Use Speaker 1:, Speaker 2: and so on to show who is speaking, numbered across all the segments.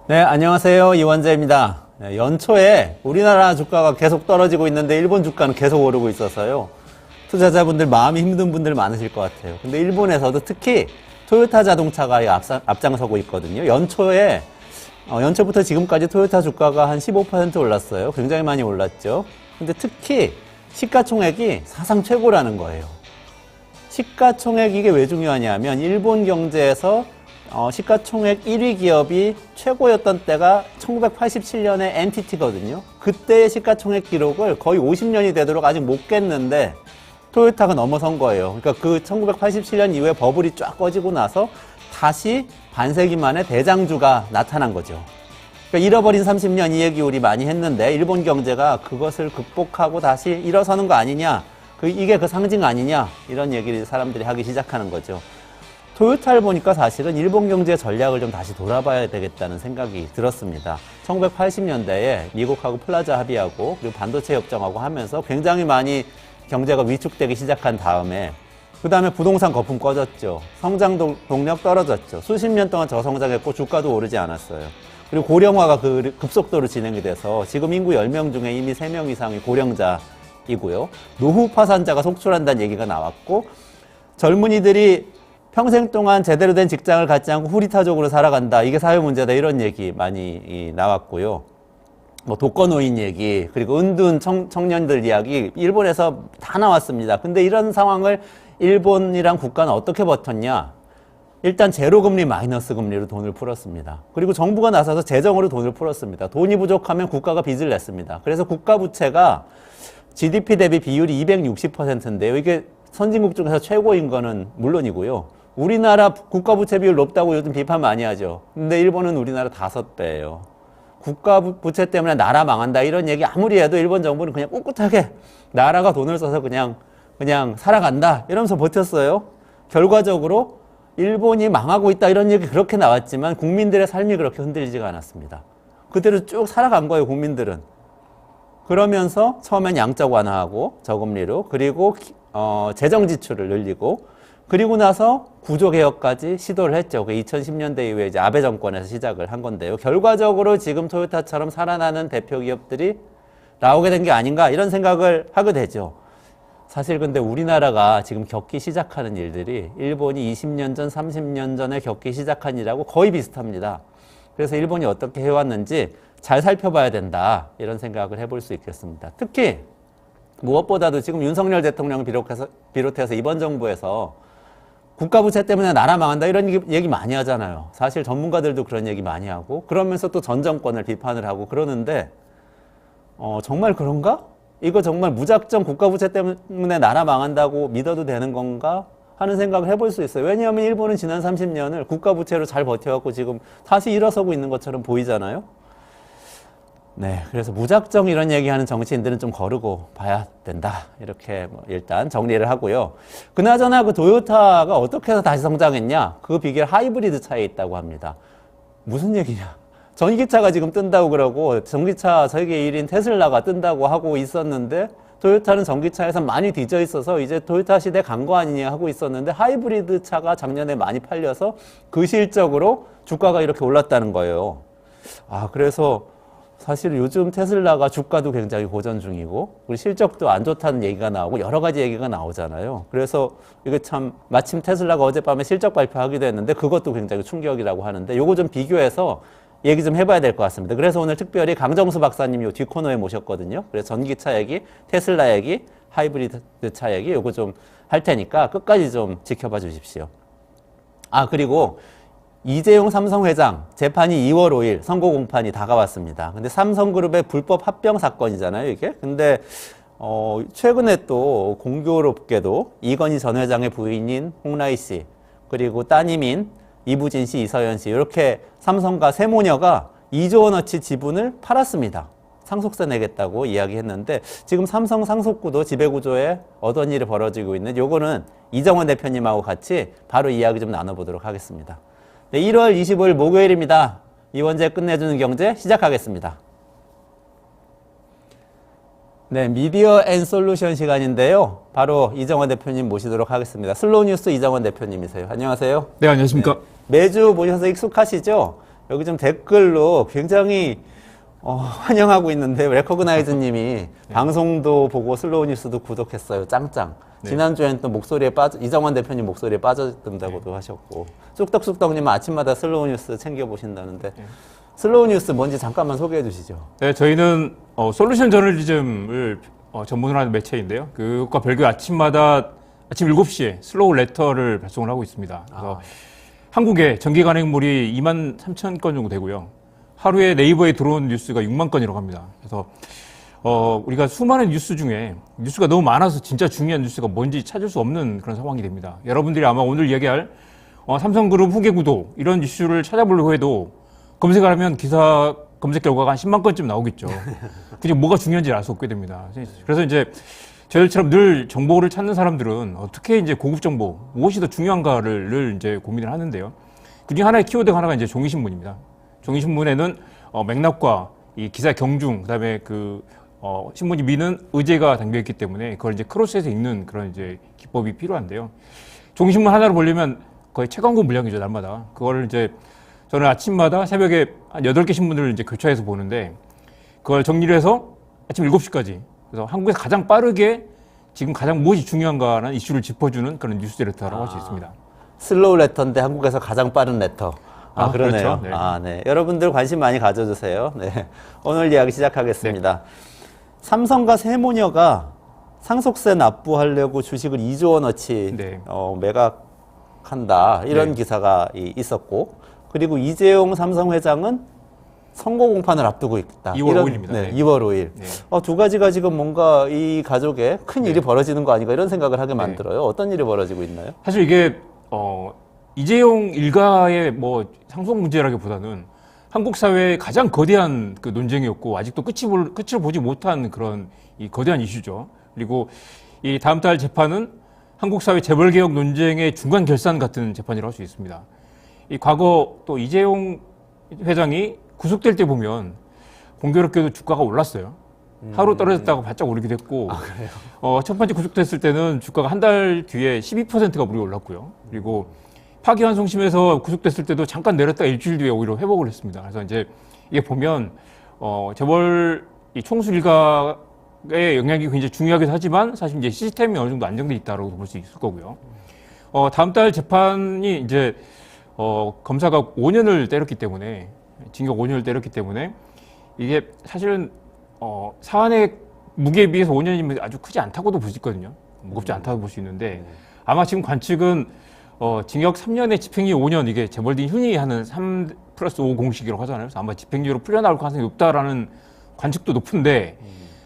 Speaker 1: 네, 안녕하세요. 이원재입니다. 연초에 우리나라 주가가 계속 떨어지고 있는데 일본 주가는 계속 오르고 있어서요. 투자자분들 마음이 힘든 분들 많으실 것 같아요. 근데 일본에서도 특히 토요타 자동차가 앞장서고 있거든요. 연초부터 지금까지 토요타 주가가 한 15% 올랐어요. 굉장히 많이 올랐죠. 근데 특히 시가총액이 사상 최고라는 거예요. 시가총액 이게 왜 중요하냐면 일본 경제에서 시가총액 1위 기업이 최고였던 때가 1987년에 NTT거든요. 그때의 시가총액 기록을 거의 50년이 되도록 아직 못 깼는데 토요타가 넘어선 거예요. 그러니까 그 1987년 이후에 버블이 쫙 꺼지고 나서 다시 반세기 만에 대장주가 나타난 거죠. 그러니까 잃어버린 30년 이 얘기 우리 많이 했는데 일본 경제가 그것을 극복하고 다시 일어서는 거 아니냐, 이게 그 상징 아니냐, 이런 얘기를 사람들이 하기 시작하는 거죠. 토요타를 보니까 사실은 일본 경제 전략을 좀 다시 돌아봐야 되겠다는 생각이 들었습니다. 1980년대에 미국하고 플라자 합의하고 그리고 반도체 협정하고 하면서 굉장히 많이 경제가 위축되기 시작한 다음에 그 다음에 부동산 거품 꺼졌죠. 성장 동력 떨어졌죠. 수십 년 동안 저성장했고 주가도 오르지 않았어요. 그리고 고령화가 급속도로 진행이 돼서 지금 인구 10명 중에 이미 3명 이상이 고령자이고요. 노후 파산자가 속출한다는 얘기가 나왔고 젊은이들이 평생 동안 제대로 된 직장을 갖지 않고 후리타족으로 살아간다. 이게 사회 문제다. 이런 얘기 많이 나왔고요. 뭐 독거노인 얘기, 그리고 은둔 청년들 이야기, 일본에서 다 나왔습니다. 근데 이런 상황을 일본이랑 국가는 어떻게 버텼냐? 일단 제로금리 마이너스 금리로 돈을 풀었습니다. 그리고 정부가 나서서 재정으로 돈을 풀었습니다. 돈이 부족하면 국가가 빚을 냈습니다. 그래서 국가 부채가 GDP 대비 비율이 260%인데요. 이게 선진국 중에서 최고인 거는 물론이고요. 우리나라 국가부채 비율 높다고 요즘 비판 많이 하죠. 근데 일본은 우리나라 5배예요. 국가부채 때문에 나라 망한다 이런 얘기 아무리 해도 일본 정부는 그냥 꿋꿋하게 나라가 돈을 써서 그냥 살아간다 이러면서 버텼어요. 결과적으로 일본이 망하고 있다 이런 얘기 그렇게 나왔지만 국민들의 삶이 그렇게 흔들리지가 않았습니다. 그대로 쭉 살아간 거예요, 국민들은. 그러면서 처음엔 양적 완화하고 저금리로, 그리고 재정 지출을 늘리고, 그리고 나서 구조개혁까지 시도를 했죠. 2010년대 이후에 이제 아베 정권에서 시작을 한 건데요. 결과적으로 지금 토요타처럼 살아나는 대표 기업들이 나오게 된 게 아닌가 이런 생각을 하게 되죠. 사실 근데 우리나라가 지금 겪기 시작하는 일들이 일본이 20년 전, 30년 전에 겪기 시작한 일하고 거의 비슷합니다. 그래서 일본이 어떻게 해왔는지 잘 살펴봐야 된다 이런 생각을 해볼 수 있겠습니다. 특히 무엇보다도 지금 윤석열 대통령을 비롯해서 이번 정부에서 국가부채 때문에 나라 망한다 이런 얘기 많이 하잖아요. 사실 전문가들도 그런 얘기 많이 하고 그러면서 또 전 정권을 비판을 하고 그러는데 정말 그런가? 이거 정말 무작정 국가부채 때문에 나라 망한다고 믿어도 되는 건가? 하는 생각을 해볼 수 있어요. 왜냐하면 일본은 지난 30년을 국가부채로 잘 버텨갖고 지금 다시 일어서고 있는 것처럼 보이잖아요. 네, 그래서 무작정 이런 얘기하는 정치인들은 좀 거르고 봐야 된다. 이렇게 일단 정리를 하고요. 그나저나 그 토요타가 어떻게 해서 다시 성장했냐? 그 비결 하이브리드 차에 있다고 합니다. 무슨 얘기냐? 전기차가 지금 뜬다고 그러고 전기차 세계 1위인 테슬라가 뜬다고 하고 있었는데 토요타는 전기차에서 많이 뒤져 있어서 이제 토요타 시대 간 거 아니냐 하고 있었는데 하이브리드 차가 작년에 많이 팔려서 그 실적으로 주가가 이렇게 올랐다는 거예요. 그래서 사실 요즘 테슬라가 주가도 굉장히 고전 중이고 그리고 실적도 안 좋다는 얘기가 나오고 여러 가지 얘기가 나오잖아요. 그래서 이게 참 마침 테슬라가 어젯밤에 실적 발표하기도 했는데 그것도 굉장히 충격이라고 하는데 요거 좀 비교해서 얘기 좀 해봐야 될 것 같습니다. 그래서 오늘 특별히 강정수 박사님 요 뒷코너에 모셨거든요. 그래서 전기차 얘기, 테슬라 얘기, 하이브리드 차 얘기 요거 좀 할 테니까 끝까지 좀 지켜봐 주십시오. 그리고 이재용 삼성 회장 재판이 2월 5일 선고 공판이 다가왔습니다. 근데 삼성그룹의 불법 합병 사건이잖아요, 이게. 근데 최근에 또 공교롭게도 이건희 전 회장의 부인인 홍라희 씨, 그리고 따님인 이부진 씨, 이서연 씨, 이렇게 삼성과 세모녀가 2조 원어치 지분을 팔았습니다. 상속세 내겠다고 이야기했는데 지금 삼성 상속구도 지배구조에 어떤 일이 벌어지고 있는, 요거는 이정원 대표님하고 같이 바로 이야기 좀 나눠보도록 하겠습니다. 네, 1월 25일 목요일입니다. 이원재 끝내주는 경제 시작하겠습니다. 네, 미디어 앤 솔루션 시간인데요. 바로 이정원 대표님 모시도록 하겠습니다. 슬로우 뉴스 이정원 대표님이세요. 안녕하세요.
Speaker 2: 네, 안녕하십니까.
Speaker 1: 네, 매주 모셔서 익숙하시죠? 여기 좀 댓글로 굉장히 환영하고 있는데 레코그나이즈님이 방송도 보고 슬로우 뉴스도 구독했어요. 짱짱.
Speaker 2: 네.
Speaker 1: 지난주에는 또 이정원 대표님 목소리에 빠져든다고도 하셨고, 쑥떡쑥떡님은 아침마다 슬로우 뉴스 챙겨보신다는데, 슬로우 뉴스 뭔지 잠깐만 소개해 주시죠.
Speaker 2: 네, 저희는 솔루션 저널리즘을 전문으로 하는 매체인데요. 그것과 별개 아침마다 아침 7시에 슬로우 레터를 발송을 하고 있습니다. 그래서 한국에 정기 간행물이 2만 3천 건 정도 되고요. 하루에 네이버에 들어온 뉴스가 6만 건이라고 합니다. 그래서 우리가 수많은 뉴스 중에 뉴스가 너무 많아서 진짜 중요한 뉴스가 뭔지 찾을 수 없는 그런 상황이 됩니다. 여러분들이 아마 오늘 이야기할 삼성그룹 후계 구도 이런 이슈를 찾아보려고 해도 검색을 하면 기사 검색 결과가 한 10만 건쯤 나오겠죠. 그냥 뭐가 중요한지 알 수 없게 됩니다. 그래서 이제 저희처럼 늘 정보를 찾는 사람들은 어떻게 이제 고급 정보, 무엇이 더 중요한가를 늘 이제 고민을 하는데요. 그중에 하나의 키워드가 하나가 이제 종이신문입니다. 종이신문에는 맥락과 이 기사 경중, 그다음에 신문이 미는 의제가 담겨 있기 때문에 그걸 이제 크로스해서 읽는 그런 이제 기법이 필요한데요. 종이신문 하나를 보려면 거의 최광고 물량이죠, 날마다. 그걸 이제 저는 아침마다 새벽에 한 8개 신문을 이제 교차해서 보는데 그걸 정리를 해서 아침 7시까지. 그래서 한국에서 가장 빠르게 지금 가장 무엇이 중요한가라는 이슈를 짚어주는 그런 뉴스레터라고 할 수 있습니다.
Speaker 1: 슬로우 레터인데 한국에서 가장 빠른 레터. 그러네요.
Speaker 2: 그렇죠. 네.
Speaker 1: 네. 여러분들 관심 많이 가져주세요. 네. 오늘 이야기 시작하겠습니다. 네. 삼성과 세모녀가 상속세 납부하려고 주식을 2조 원어치
Speaker 2: 네.
Speaker 1: 매각한다. 이런 기사가 있었고, 그리고 이재용 삼성 회장은 선고 공판을 앞두고 있다.
Speaker 2: 2월 5일입니다.
Speaker 1: 네, 2월 5일. 네. 두 가지가 지금 뭔가 이 가족에 큰 일이 벌어지는 거 아닌가 이런 생각을 하게 만들어요. 어떤 일이 벌어지고 있나요?
Speaker 2: 사실 이게 이재용 일가의 상속 문제라기보다는 한국 사회의 가장 거대한 그 논쟁이었고 아직도 끝을 보지 못한 그런 이 거대한 이슈죠. 그리고 이 다음 달 재판은 한국 사회 재벌개혁 논쟁의 중간 결산 같은 재판이라고 할 수 있습니다. 이 과거 또 이재용 회장이 구속될 때 보면 공교롭게도 주가가 올랐어요. 하루 떨어졌다가 바짝 오르기도 했고, 첫 번째 구속됐을 때는 주가가 한 달 뒤에 12%가 무려 올랐고요. 그리고 파기환송심에서 구속됐을 때도 잠깐 내렸다가 일주일 뒤에 오히려 회복을 했습니다. 그래서 이제 이게 보면 재벌 이 총수 일가의 영향이 굉장히 중요하기도 하지만 사실 이제 시스템이 어느 정도 안정돼 있다고 볼 수 있을 거고요. 다음 달 재판이 이제 검사가 5년을 때렸기 때문에 징역 5년을 때렸기 때문에 이게 사실은 사안의 무게에 비해서 5년이면 아주 크지 않다고도 볼 수 있거든요. 무겁지 않다고 볼 수 있는데 아마 지금 관측은 징역 3년에 집행유예 5년 이게 재벌들이 흔히 하는 3+5 공식이라고 하잖아요. 그래서 아마 집행유예로 풀려나올 가능성이 높다라는 관측도 높은데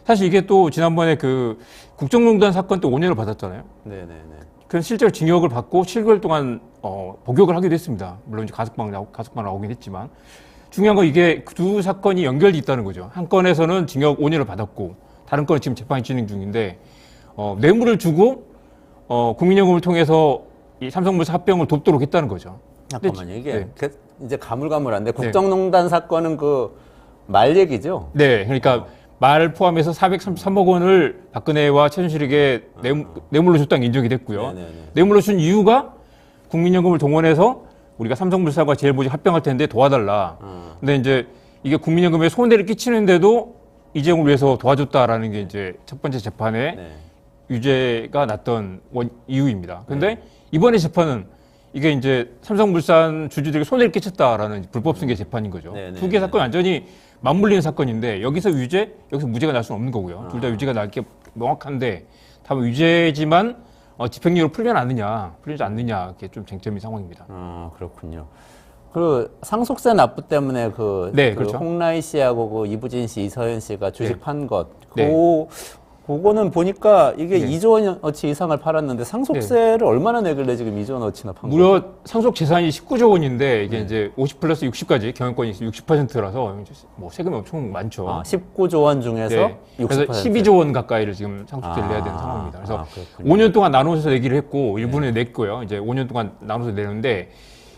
Speaker 2: 사실 이게 또 지난번에 그 국정농단 사건 때 5년을 받았잖아요.
Speaker 1: 네네네.
Speaker 2: 그래서 실제로 징역을 받고 7개월 동안 복역을 하기도 했습니다. 물론 이제 가석방 나오긴 했지만 중요한 건 이게 그 두 사건이 연결돼 있다는 거죠. 한 건에서는 징역 5년을 받았고 다른 건은 지금 재판이 진행 중인데 뇌물을 주고 국민연금을 통해서 이 삼성물산 합병을 돕도록 했다는 거죠.
Speaker 1: 잠깐만요. 이게 이제 가물가물한데 국정농단 사건은 그 말 얘기죠?
Speaker 2: 네, 그러니까 말 포함해서 433억 원을 박근혜와 최순실에게 뇌물로 줬다는 게 인정이 됐고요. 뇌물로 준 이유가 국민연금을 동원해서 우리가 삼성물산과 제일모직 합병할 텐데 도와달라. 근데 이제 이게 국민연금에 손해를 끼치는데도 이재용을 위해서 도와줬다라는 게 이제 첫 번째 재판에 유죄가 났던 이유입니다. 근데 이번에 재판은 이게 이제 삼성물산 주주들에게 손해를 끼쳤다라는 불법 승계 재판인 거죠. 두 개 사건이 완전히 맞물리는 사건인데 여기서 유죄, 여기서 무죄가 날 수는 없는 거고요. 둘 다 유죄가 날 게 명확한데 다만 유죄지만 집행유예로 풀려나느냐, 풀리지 않느냐, 이게 좀 쟁점인 상황입니다.
Speaker 1: 그렇군요. 그 상속세 납부 때문에 그,
Speaker 2: 네,
Speaker 1: 그
Speaker 2: 그렇죠.
Speaker 1: 홍라희 씨하고 그 이부진 씨, 이서연 씨가 주식
Speaker 2: 네.
Speaker 1: 판 것,
Speaker 2: 네.
Speaker 1: 그거는 보니까 이게
Speaker 2: 네.
Speaker 1: 2조 원어치 이상을 팔았는데 상속세를 얼마나 내길래 지금 2조 원어치나 판 거예요?
Speaker 2: 무려 상속 재산이 19조 원인데 이게 이제 50 플러스 60까지 경영권이 60%라서 뭐 세금이 엄청 많죠.
Speaker 1: 아, 19조 원 중에서
Speaker 2: 네.
Speaker 1: 60%.
Speaker 2: 그래서 12조 원 가까이를 지금 상속세를 내야 되는 상황입니다. 그래서
Speaker 1: 그렇군요.
Speaker 2: 5년 동안 나눠서 내기를 했고 일부는 냈고요. 이제 5년 동안 나눠서 내는데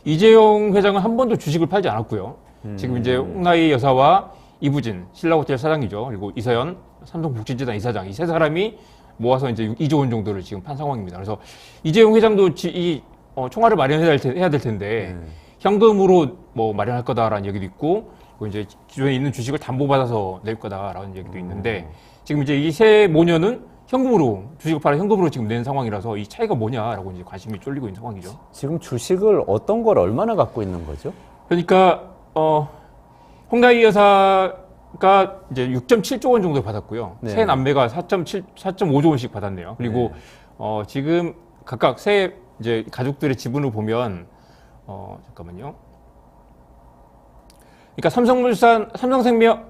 Speaker 2: 이재용 회장은 한 번도 주식을 팔지 않았고요. 지금 이제 홍라희 여사와 이부진 신라호텔 사장이죠. 그리고 이서연 삼성복지재단 이사장 이 세 사람이 모아서 이제 2조 원 정도를 지금 판 상황입니다. 그래서 이재용 회장도 총알을 마련해야 될 텐데 현금으로 뭐 마련할 거다라는 얘기도 있고 그리고 이제 기존에 있는 주식을 담보받아서 낼 거다라는 얘기도 있는데 지금 이제 이 세 모녀는 현금으로 주식을 팔아 현금으로 지금 낸 상황이라서 이 차이가 뭐냐라고 이제 관심이 쏠리고 있는 상황이죠.
Speaker 1: 지금 주식을 어떤 걸 얼마나 갖고 있는 거죠?
Speaker 2: 그러니까 홍라희 여사가 이제 6.7조 원 정도 받았고요.
Speaker 1: 네.
Speaker 2: 세 남매가 4.5조 원씩 받았네요. 그리고 지금 각각 세 이제 가족들의 지분을 보면 잠깐만요. 그러니까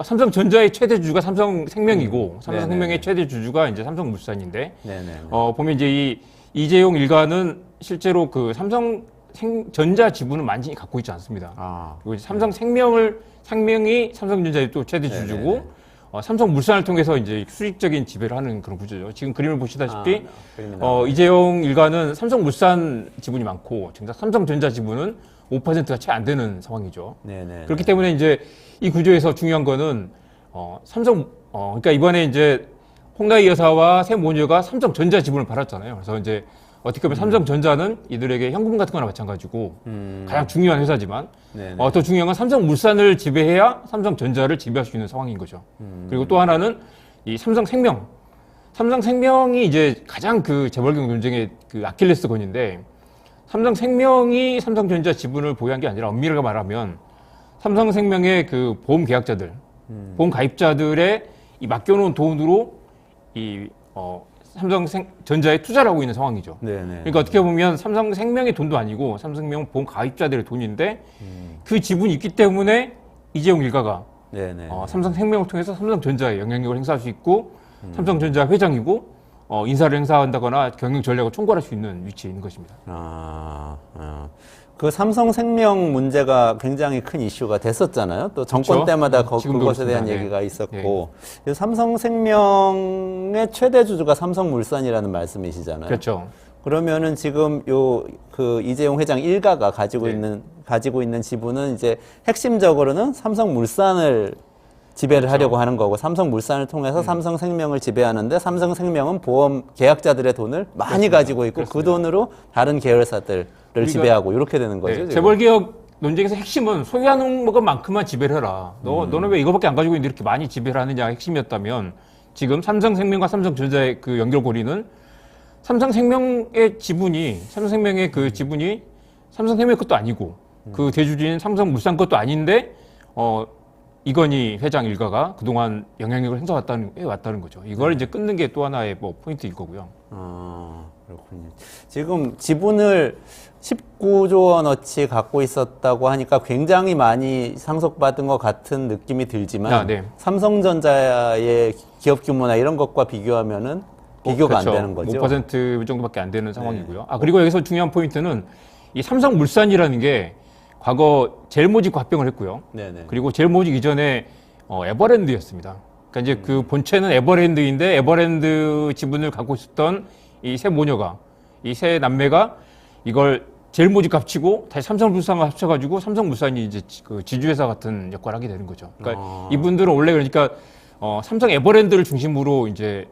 Speaker 2: 삼성전자의 최대 주주가 삼성생명이고 삼성생명의 최대 주주가 이제 삼성물산인데
Speaker 1: 네네.
Speaker 2: 보면 이제 이재용 일가는 실제로 그 삼성전자 지분을 많이 갖고 있지 않습니다.
Speaker 1: 아,
Speaker 2: 그리고 이제 삼성생명이 삼성전자의 또 최대 주주고 삼성물산을 통해서 이제 수직적인 지배를 하는 그런 구조죠. 지금 그림을 보시다시피 이재용 일가는 삼성물산 지분이 많고 정작 삼성전자 지분은 5%가 채 안 되는 상황이죠.
Speaker 1: 네네.
Speaker 2: 그렇기 때문에 이제 이 구조에서 중요한 거는 그러니까 이번에 이제 홍라희 여사와 세 모녀가 삼성전자 지분을 팔았잖아요. 그래서 이제 어떻게 보면 삼성전자는 이들에게 현금 같은 거나 마찬가지고 가장 중요한 회사지만 더 중요한 건 삼성물산을 지배해야 삼성전자를 지배할 수 있는 상황인 거죠. 그리고 또 하나는 이 삼성생명이 이제 가장 그 재벌경 논쟁의 그 아킬레스건인데 삼성생명이 삼성전자 지분을 보유한 게 아니라 엄밀하게 말하면 삼성생명의 그 보험 계약자들, 보험 가입자들의 이 맡겨놓은 돈으로 삼성전자에 투자를 하고 있는 상황이죠.
Speaker 1: 네네.
Speaker 2: 그러니까 어떻게 보면 삼성생명의 돈도 아니고 삼성생명 보험 가입자들의 돈인데 그 지분이 있기 때문에 이재용 일가가 삼성생명을 통해서 삼성전자에 영향력을 행사할 수 있고 삼성전자 회장이고 인사를 행사한다거나 경영 전략을 총괄할 수 있는 위치에 있는 것입니다.
Speaker 1: 그 삼성생명 문제가 굉장히 큰 이슈가 됐었잖아요. 또 정권
Speaker 2: 그렇죠?
Speaker 1: 때마다
Speaker 2: 지금도
Speaker 1: 그것에 대한
Speaker 2: 그렇습니다.
Speaker 1: 얘기가 있었고 그래서 삼성생명의 최대 주주가 삼성물산이라는 말씀이시잖아요.
Speaker 2: 그렇죠.
Speaker 1: 그러면은 지금 그 이재용 회장 일가가 가지고 있는 지분은 이제 핵심적으로는 삼성물산을 지배를 하려고 하는 거고 삼성물산을 통해서 삼성생명을 지배하는데 삼성생명은 보험 계약자들의 돈을 많이 가지고 있고 그 돈으로 다른 계열사들을 지배하고 이렇게 되는 거죠.
Speaker 2: 재벌개혁 논쟁에서 핵심은 소유하는 것만큼만 지배를 해라. 너는 왜 이거밖에 안 가지고 있는데 이렇게 많이 지배를 하느냐가 핵심이었다면 지금 삼성생명과 삼성전자의 그 연결고리는 삼성생명의 그 지분이 삼성생명 것도 아니고 그 대주주인 삼성물산 것도 아닌데 이건희 회장 일가가 그동안 영향력을 해왔다는 거죠. 이걸 이제 끊는 게 또 하나의 뭐 포인트일 거고요.
Speaker 1: 그렇군요. 지금 지분을 19조 원어치 갖고 있었다고 하니까 굉장히 많이 상속받은 것 같은 느낌이 들지만 삼성전자의 기업 규모나 이런 것과 비교하면은 비교가 안 되는 거죠.
Speaker 2: 5% 정도밖에 안 되는 상황이고요. 그리고 여기서 중요한 포인트는 이 삼성물산이라는 게 과거 젤모직 합병을 했고요. 그리고 젤모직 이전에 에버랜드였습니다. 그러니까 이제 그 본체는 에버랜드인데 에버랜드 지분을 갖고 있었던 이 세 모녀가 이 세 남매가 이걸 젤모직 합치고 다시 삼성물산과 합쳐가지고 삼성물산이 이제 그 지주회사 같은 역할을 하게 되는 거죠. 그러니까 이분들은 원래 그러니까 삼성 에버랜드를 중심으로 이제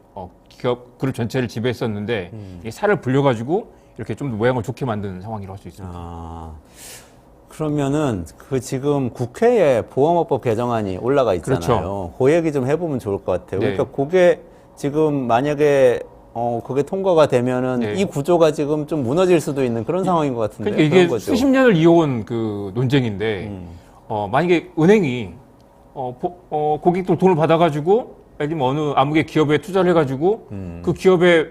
Speaker 2: 기업 그룹 전체를 지배했었는데 이 살을 불려가지고 이렇게 좀 더 모양을 좋게 만든 상황이라고 할 수 있습니다.
Speaker 1: 그러면은 그 지금 국회에 보험업법 개정안이 올라가 있잖아요.
Speaker 2: 그렇죠.
Speaker 1: 그 얘기 좀 해보면 좋을 것 같아요. 그러니까 그게 지금 만약에 그게 통과가 되면은 이 구조가 지금 좀 무너질 수도 있는 그런 상황인 것 같은데.
Speaker 2: 그러니까 이게 수십 년을 이어온 그 논쟁인데 만약에 은행이 고객들 돈을 받아가지고 예를 들면 어느 암흑의 기업에 투자를 해가지고 그 기업에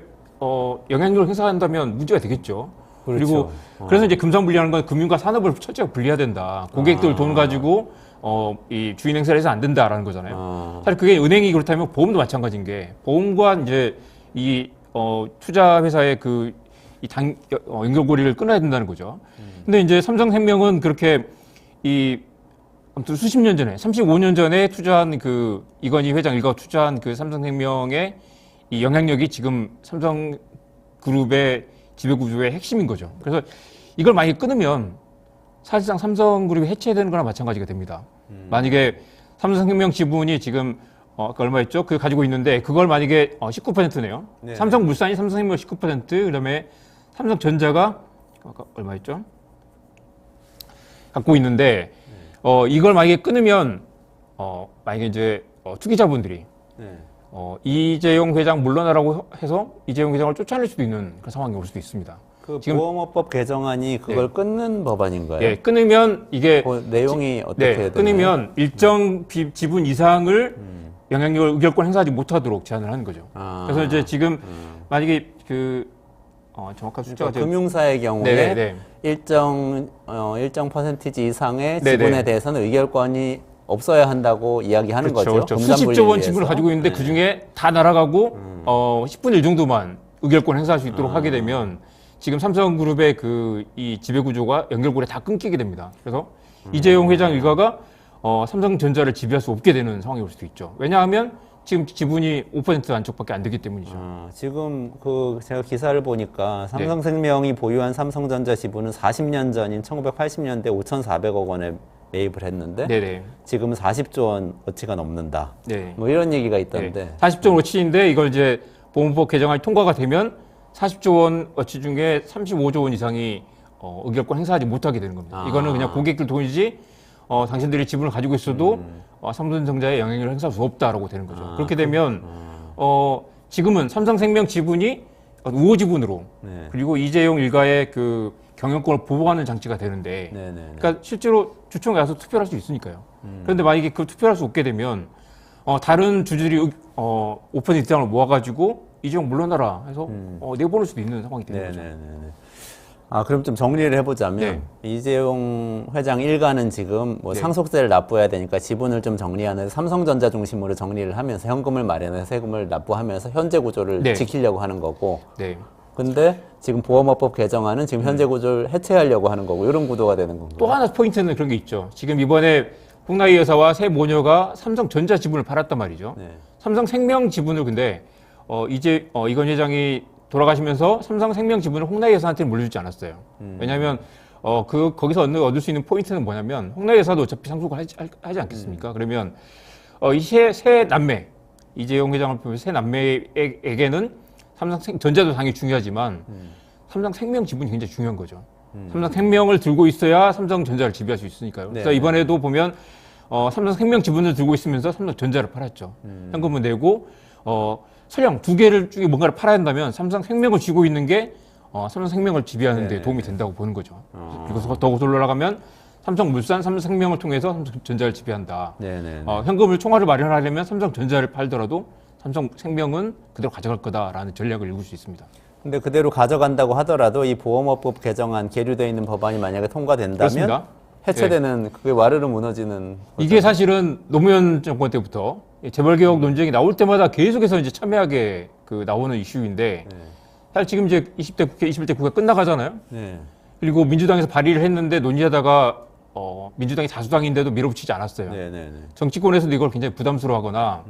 Speaker 2: 영향력을 행사한다면 문제가 되겠죠.
Speaker 1: 그렇죠.
Speaker 2: 그리고 그래서 이제 금산분리하는 건 금융과 산업을 철저히 분리해야 된다. 고객들 돈 가지고 이 주인 행사를 해서 안 된다라는 거잖아요. 사실 그게 은행이 그렇다면 보험도 마찬가지인 게 보험과 이제 이 투자 회사의 연결고리를 끊어야 된다는 거죠. 근데 이제 삼성생명은 그렇게 아무튼 수십 년 전에 35년 전에 투자한 이건희 회장 일가가 투자한 삼성생명의 이 영향력이 지금 삼성그룹의 지배구조의 핵심인 거죠. 그래서 이걸 만약에 끊으면 사실상 삼성그룹이 해체되는 거나 마찬가지가 됩니다. 만약에 삼성생명 지분이 지금 얼마였죠? 가지고 있는데 그걸 만약에 19%네요.
Speaker 1: 네.
Speaker 2: 삼성물산이 삼성생명 19%, 그다음에 삼성전자가 얼마였죠? 갖고 있는데 이걸 만약에 끊으면 만약에 이제 투기자분들이
Speaker 1: 네.
Speaker 2: 이재용 회장 물러나라고 해서 이재용 회장을 쫓아낼 수도 있는 그런 상황이 올 수도 있습니다.
Speaker 1: 지금 보험업법 개정안이 그걸 끊는 법안인가요?
Speaker 2: 예, 끊으면 이게
Speaker 1: 내용이 어떻게 되나요?
Speaker 2: 끊으면 일정 지분 이상을 영향력을 의결권 행사하지 못하도록 제한을 하는 거죠. 그래서 이제 지금 만약에 정확한 숫자가
Speaker 1: 그러니까 금융사의 경우에
Speaker 2: 네네.
Speaker 1: 일정 퍼센티지 이상의
Speaker 2: 네네.
Speaker 1: 지분에 대해서는 의결권이 없어야 한다고 이야기하는 거죠.
Speaker 2: 그렇죠.
Speaker 1: 금산분리를
Speaker 2: 수십조 원
Speaker 1: 위해서.
Speaker 2: 지분을 가지고 있는데 그 중에 다 날아가고 10분의 1 정도만 의결권 행사할 수 있도록 하게 되면 지금 삼성그룹의 이 지배구조가 연결고리 다 끊기게 됩니다. 그래서 이재용 회장 일가가 삼성전자를 지배할 수 없게 되는 상황이 올 수도 있죠. 왜냐하면 지금 지분이 5% 안쪽밖에 안 되기 때문이죠.
Speaker 1: 지금 제가 기사를 보니까 삼성생명이 보유한 삼성전자 지분은 40년 전인 1980년대 5,400억 원에 매입을 했는데
Speaker 2: 네네.
Speaker 1: 지금은 40조 원 어치가 넘는다.
Speaker 2: 네.
Speaker 1: 뭐 이런 얘기가 있던데.
Speaker 2: 40조 원 어치인데 이걸 이제 보험법 개정안이 통과가 되면 40조 원 어치 중에 35조 원 이상이 의결권 행사하지 못하게 되는 겁니다. 이거는 그냥 고객들 돈이지 당신들이 지분을 가지고 있어도 삼성전자에 영향력을 행사할 수 없다라고 되는 거죠. 그렇게 되면 지금은 삼성생명 지분이 우호 지분으로 그리고 이재용 일가의 경영권을 보호하는 장치가 되는데 그러니까 실제로 주총에 가서 투표를 할 수 있으니까요. 그런데 만약에 투표를 할 수 없게 되면 다른 주주들이 5% 이상을 모아가지고 이재용 물러나라 해서 내보낼 수도 있는 상황이 되는 거죠.
Speaker 1: 그럼 좀 정리를 해보자면 이재용 회장 일가는 지금 상속세를 납부해야 되니까 지분을 좀 정리하는 삼성전자 중심으로 정리를 하면서 현금을 마련해서 세금을 납부하면서 현재 구조를 지키려고 하는 거고 근데 지금 보험업법 개정안은 지금 현재 구조를 해체하려고 하는 거고 이런 구도가 되는 건가요?
Speaker 2: 또 하나 포인트는 그런 게 있죠. 지금 이번에 홍나희 여사와 세 모녀가 삼성전자 지분을 팔았단 말이죠. 삼성생명 지분을 근데 이건 회장이 돌아가시면서 삼성생명 지분을 홍나희 여사한테는 물려주지 않았어요. 왜냐하면 거기서 얻을 수 있는 포인트는 뭐냐면 홍나희 여사도 어차피 상속을 하지 않겠습니까? 그러면 이 세 남매 이재용 회장을 보면 세 남매에게는 삼성전자도 당연히 중요하지만 삼성생명 지분이 굉장히 중요한 거죠. 삼성생명을 들고 있어야 삼성전자를 지배할 수 있으니까요. 그래서 이번에도 보면 삼성생명 지분을 들고 있으면서 삼성전자를 팔았죠. 현금을 내고 설령 두 개를 중에 뭔가를 팔아야 한다면 삼성생명을 쥐고 있는 게 삼성생명을 지배하는 데 도움이 된다고 보는 거죠. 그리고 더 올라가면 삼성물산, 삼성생명을 통해서 삼성전자를 지배한다. 현금을 총알을 마련하려면 삼성전자를 팔더라도 삼성생명은 그대로 가져갈 거다라는 전략을 읽을 수 있습니다.
Speaker 1: 근데 그대로 가져간다고 하더라도 이 보험업법 개정안 계류되어 있는 법안이 만약에 통과된다면
Speaker 2: 그렇습니다.
Speaker 1: 해체되는 그게 와르르 무너지는
Speaker 2: 이게 사실은 노무현 정권 때부터 재벌개혁 논쟁이 나올 때마다 계속해서 이제 첨예하게 나오는 이슈인데 사실 지금 이제 20대 국회, 21대 국회 끝나가잖아요. 그리고 민주당에서 발의를 했는데 논의하다가 민주당이 다수당인데도 밀어붙이지 않았어요. 정치권에서도 이걸 굉장히 부담스러워하거나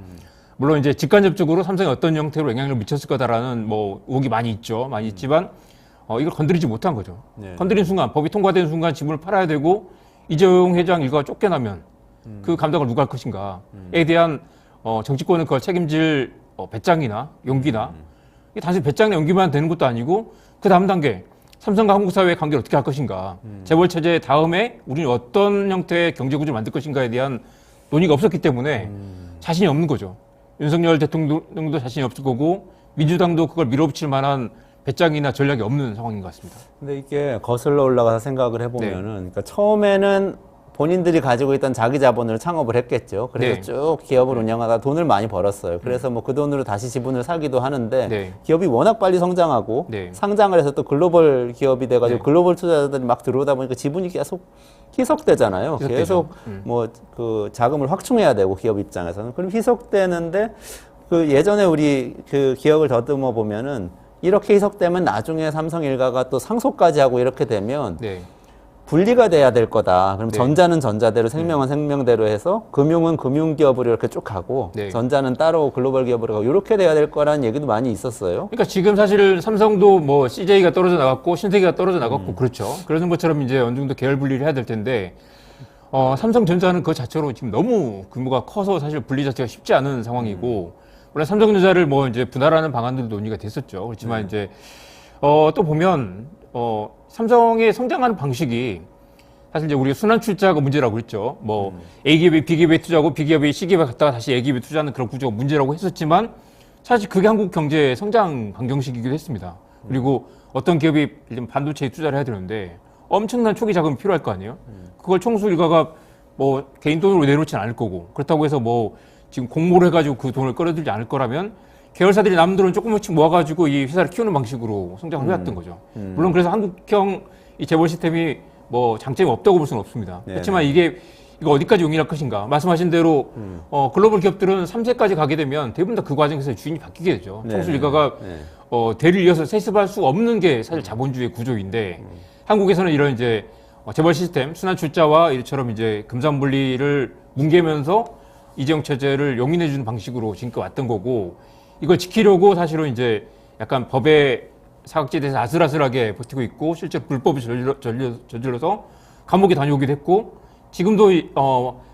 Speaker 2: 물론 이제 직간접적으로 삼성이 어떤 형태로 영향을 미쳤을 거다라는 의혹이 많이 있죠. 많이 있지만 이걸 건드리지 못한 거죠. 건드린 순간 법이 통과된 순간 지분을 팔아야 되고 이재용 회장 일가가 쫓겨나면 그 감당을 누가 할 것인가에 대한 정치권은 그걸 책임질 배짱이나 용기나 이게 단순히 배짱이나 용기만 되는 것도 아니고 그 다음 단계 삼성과 한국사회의 관계를 어떻게 할 것인가 재벌체제 다음에 우리는 어떤 형태의 경제구조를 만들 것인가에 대한 논의가 없었기 때문에 자신이 없는 거죠. 윤석열 대통령도 자신이 없을 거고 민주당도 그걸 밀어붙일 만한 배짱이나 전략이 없는 상황인 것 같습니다.
Speaker 1: 근데 이게 거슬러 올라가서 생각을 해보면은 그러니까 처음에는 본인들이 가지고 있던 자기 자본으로 창업을 했겠죠. 그래서
Speaker 2: 네.
Speaker 1: 쭉 기업을 운영하다 돈을 많이 벌었어요. 그래서 뭐 그 돈으로 다시 지분을 사기도 하는데
Speaker 2: 네.
Speaker 1: 기업이 워낙 빨리 성장하고
Speaker 2: 네.
Speaker 1: 상장을 해서 또 글로벌 기업이 돼가지고
Speaker 2: 네.
Speaker 1: 글로벌 투자자들이 막 들어오다 보니까 지분이 계속 희석되잖아요.
Speaker 2: 희석되죠.
Speaker 1: 계속 뭐 그 자금을 확충해야 되고 기업 입장에서는 그럼 희석되는데 그 예전에 우리 그 기억을 더듬어 보면은 이렇게 희석되면 나중에 삼성 일가가 또 상속까지 하고 이렇게 되면
Speaker 2: 네.
Speaker 1: 분리가 돼야 될 거다. 그럼
Speaker 2: 네.
Speaker 1: 전자는 전자대로 생명은 생명대로 해서 금융은 금융기업으로 이렇게 쭉 가고
Speaker 2: 네.
Speaker 1: 전자는 따로 글로벌 기업으로 가고 이렇게 돼야 될 거라는 얘기도 많이 있었어요.
Speaker 2: 그러니까 지금 사실 삼성도 뭐 CJ가 떨어져 나갔고 신세계가 떨어져 나갔고 그렇죠. 그러는 것처럼 이제 어느 정도 계열 분리를 해야 될 텐데 삼성전자는 그 자체로 지금 너무 규모가 커서 사실 분리 자체가 쉽지 않은 상황이고 물론 삼성전자를 뭐 이제 분할하는 방안들도 논의가 됐었죠. 그렇지만 이제 또 보면 삼성의 성장하는 방식이 사실 이제 우리가 순환 출자가 문제라고 그랬죠. 뭐 A기업이 B기업에 투자하고 B기업이 C기업에 갔다가 다시 A기업에 투자하는 그런 구조가 문제라고 했었지만 사실 그게 한국 경제의 성장 방정식이기도 했습니다. 그리고 어떤 기업이 반도체에 투자를 해야 되는데 엄청난 초기 자금이 필요할 거 아니에요. 그걸 총수 일가가 뭐 개인 돈으로 내놓지는 않을 거고 그렇다고 해서 뭐 지금 공모를 해가지고 그 돈을 끌어들이지 않을 거라면 계열사들이 남은 돈을 조금씩 모아가지고 이 회사를 키우는 방식으로 성장을 해왔던 거죠. 물론 그래서 한국형 이 재벌 시스템이 뭐 장점이 없다고 볼 수는 없습니다.
Speaker 1: 네.
Speaker 2: 그렇지만 이거 어디까지 용이할 것인가. 말씀하신 대로 글로벌 기업들은 3세까지 가게 되면 대부분 다 그 과정에서 주인이 바뀌게 되죠.
Speaker 1: 네.
Speaker 2: 총수 일가가 대를 이어서 세습할 수 없는 게 사실 자본주의 구조인데 한국에서는 이런 이제 재벌 시스템, 순환 출자와 이처럼 이제 금산 분리를 뭉개면서 이재용 체제를 용인해주는 방식으로 지금까지 왔던 거고 이걸 지키려고 사실은 이제 약간 법의 사각지대에서 아슬아슬하게 버티고 있고 실제로 불법을 저질러서 감옥에 다녀오기도 했고 지금도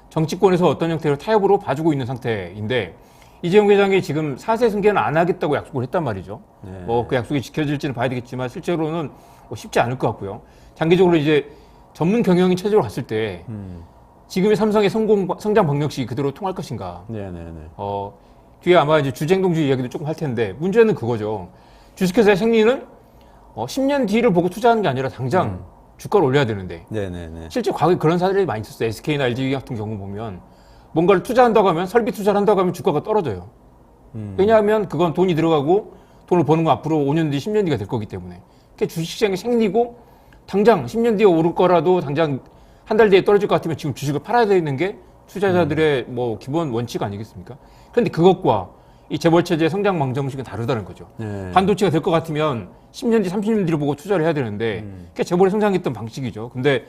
Speaker 2: 정치권에서 어떤 형태로 타협으로 봐주고 있는 상태인데 이재용 회장이 지금 4세 승계는 안 하겠다고 약속을 했단 말이죠.
Speaker 1: 네.
Speaker 2: 뭐 그 약속이 지켜질지는 봐야 되겠지만 실제로는 쉽지 않을 것 같고요. 장기적으로 이제 전문 경영인 체제로 갔을 때 지금의 삼성의 성장 방정식이 그대로 통할 것인가.
Speaker 1: 네네네.
Speaker 2: 뒤에 아마 이제 주쟁동주의 이야기도 조금 할 텐데 문제는 그거죠. 주식회사의 생리는 10년 뒤를 보고 투자하는 게 아니라 당장 주가를 올려야 되는데
Speaker 1: 네네네.
Speaker 2: 실제 과거에 그런 사례들이 많이 있었어요. SK나 LG 같은 경우 보면 뭔가를 투자한다고 하면 설비 투자를 한다고 하면 주가가 떨어져요. 왜냐하면 그건 돈이 들어가고 돈을 버는 건 앞으로 5년 뒤, 10년 뒤가 될 거기 때문에. 그게 주식시장이 생리고 당장 10년 뒤에 오를 거라도 당장 한 달 뒤에 떨어질 것 같으면 지금 주식을 팔아야 되는 게 투자자들의 뭐 기본 원칙 아니겠습니까? 그런데 그것과 이 재벌체제의 성장 방정식은 다르다는 거죠.
Speaker 1: 네.
Speaker 2: 반도체가 될 것 같으면 10년 뒤, 30년 뒤를 보고 투자를 해야 되는데 그게 재벌이 성장했던 방식이죠. 근데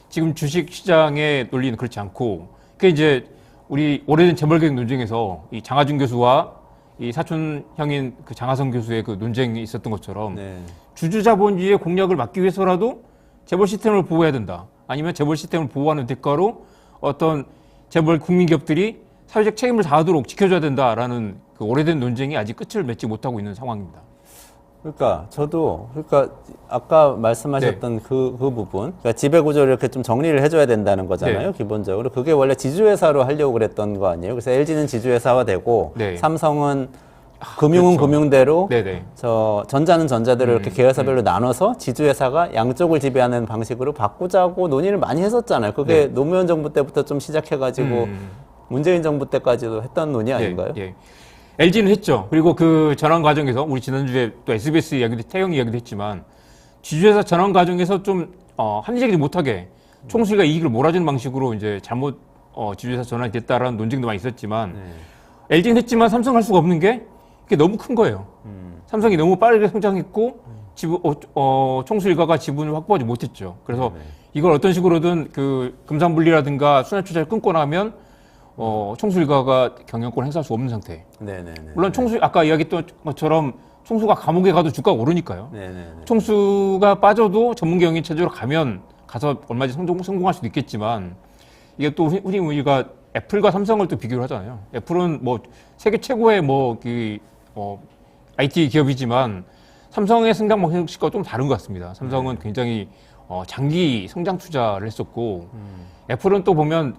Speaker 2: 지금 주식시장의 논리는 그렇지 않고 그게 이제 우리 오래된 재벌개혁 논쟁에서 이 장하준 교수와 이 사촌 형인 그 장하성 교수의 그 논쟁이 있었던 것처럼
Speaker 1: 네.
Speaker 2: 주주자본주의의 공략을 막기 위해서라도 재벌 시스템을 보호해야 된다. 아니면 재벌 시스템을 보호하는 대가로 어떤 재벌 국민기업들이 사회적 책임을 다하도록 지켜줘야 된다라는 그 오래된 논쟁이 아직 끝을 맺지 못하고 있는 상황입니다.
Speaker 1: 그러니까 저도 아까 말씀하셨던 그 부분, 그러니까 지배 구조를 이렇게 좀 정리를 해줘야 된다는 거잖아요.
Speaker 2: 네.
Speaker 1: 기본적으로 그게 원래 지주회사로 하려고 그랬던 거 아니에요. 그래서 LG는 지주회사화 되고
Speaker 2: 네.
Speaker 1: 삼성은 금융은
Speaker 2: 그렇죠.
Speaker 1: 금융대로
Speaker 2: 네네.
Speaker 1: 전자는 전자대로 이렇게 계열사별로 나눠서 지주회사가 양쪽을 지배하는 방식으로 바꾸자고 논의를 많이 했었잖아요. 그게
Speaker 2: 네.
Speaker 1: 노무현 정부 때부터 좀 시작해가지고 문재인 정부 때까지도 했던 논의 아닌가요?
Speaker 2: 예. LG는 했죠. 그리고 그 전환 과정에서 우리 지난주에 또 SBS 이야기도 태영 이야기도 했지만 지주회사 전환 과정에서 좀 합리적이지 못하게 총수가 이익을 몰아주는 방식으로 이제 잘못 지주회사 전환이 됐다라는 논쟁도 많이 있었지만 LG는 했지만 삼성은 할 수가 없는 게 그게 너무 큰 거예요. 삼성이 너무 빠르게 성장했고 총수 일가가 지분을 확보하지 못했죠. 그래서 이걸 어떤 식으로든 그 금산분리라든가 순환투자를 끊고 나면 총수 일가가 경영권 행사할 수 없는 상태.
Speaker 1: 네네네.
Speaker 2: 물론 총수 아까 이야기했던 것처럼 총수가 감옥에 가도 주가가 오르니까요.
Speaker 1: 네네네.
Speaker 2: 총수가 빠져도 전문 경영 체제로 가서 얼마든지 성공할 수도 있겠지만 이게 또 흔히 우리가 애플과 삼성을 또 비교를 하잖아요. 애플은 뭐 세계 최고의 IT 기업이지만 삼성의 성장 방식과 좀 다른 것 같습니다. 삼성은 굉장히 장기 성장 투자를 했었고 애플은 또 보면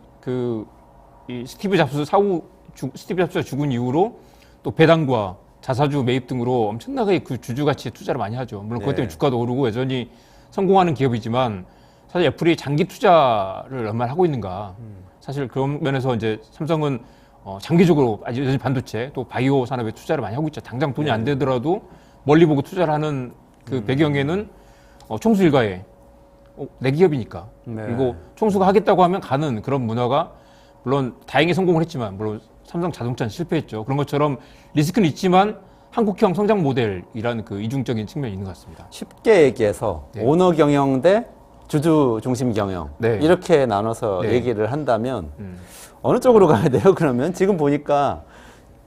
Speaker 2: 이 스티브 잡스가 죽은 이후로 또 배당과 자사주 매입 등으로 엄청나게 그 주주 가치에 투자를 많이 하죠. 물론 그것 때문에
Speaker 1: 네.
Speaker 2: 주가도 오르고 여전히 성공하는 기업이지만 사실 애플이 장기 투자를 얼마나 하고 있는가. 사실 그런 면에서 이제 삼성은 장기적으로 여전히 반도체 또 바이오 산업에 투자를 많이 하고 있죠. 당장 돈이 안 되더라도 멀리 보고 투자를 하는 그 배경에는 총수 일가에 내 기업이니까.
Speaker 1: 네.
Speaker 2: 그리고 총수가 하겠다고 하면 가는 그런 문화가 물론 다행히 성공을 했지만 물론 삼성 자동차는 실패했죠. 그런 것처럼 리스크는 있지만 한국형 성장 모델이라는 그 이중적인 측면이 있는 것 같습니다.
Speaker 1: 쉽게 얘기해서
Speaker 2: 네.
Speaker 1: 오너 경영 대 주주 중심 경영
Speaker 2: 네.
Speaker 1: 이렇게 나눠서
Speaker 2: 네.
Speaker 1: 얘기를 한다면 어느 쪽으로 가야 돼요? 그러면 지금 보니까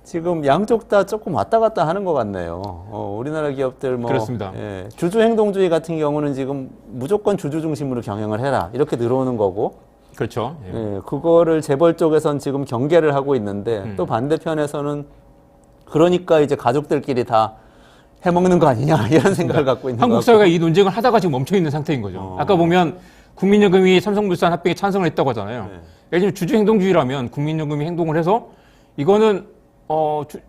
Speaker 1: 지금 양쪽 다 조금 왔다 갔다 하는 것 같네요. 우리나라 기업들 뭐
Speaker 2: 그렇습니다.
Speaker 1: 예, 주주 행동주의 같은 경우는 지금 무조건 주주 중심으로 경영을 해라 이렇게 들어오는 거고,
Speaker 2: 그렇죠. 예.
Speaker 1: 예, 그거를 재벌 쪽에선 지금 경계를 하고 있는데 또 반대편에서는 그러니까 이제 가족들끼리 다 해먹는 거 아니냐 이런 생각을 갖고 있는
Speaker 2: 한국
Speaker 1: 것
Speaker 2: 사회가 이 논쟁을 하다가 지금 멈춰 있는 상태인 거죠. 아까 보면 국민연금이 삼성물산 합병에 찬성을 했다고 하잖아요. 예를 들면 주주 행동주의라면 국민연금이 행동을 해서 이거는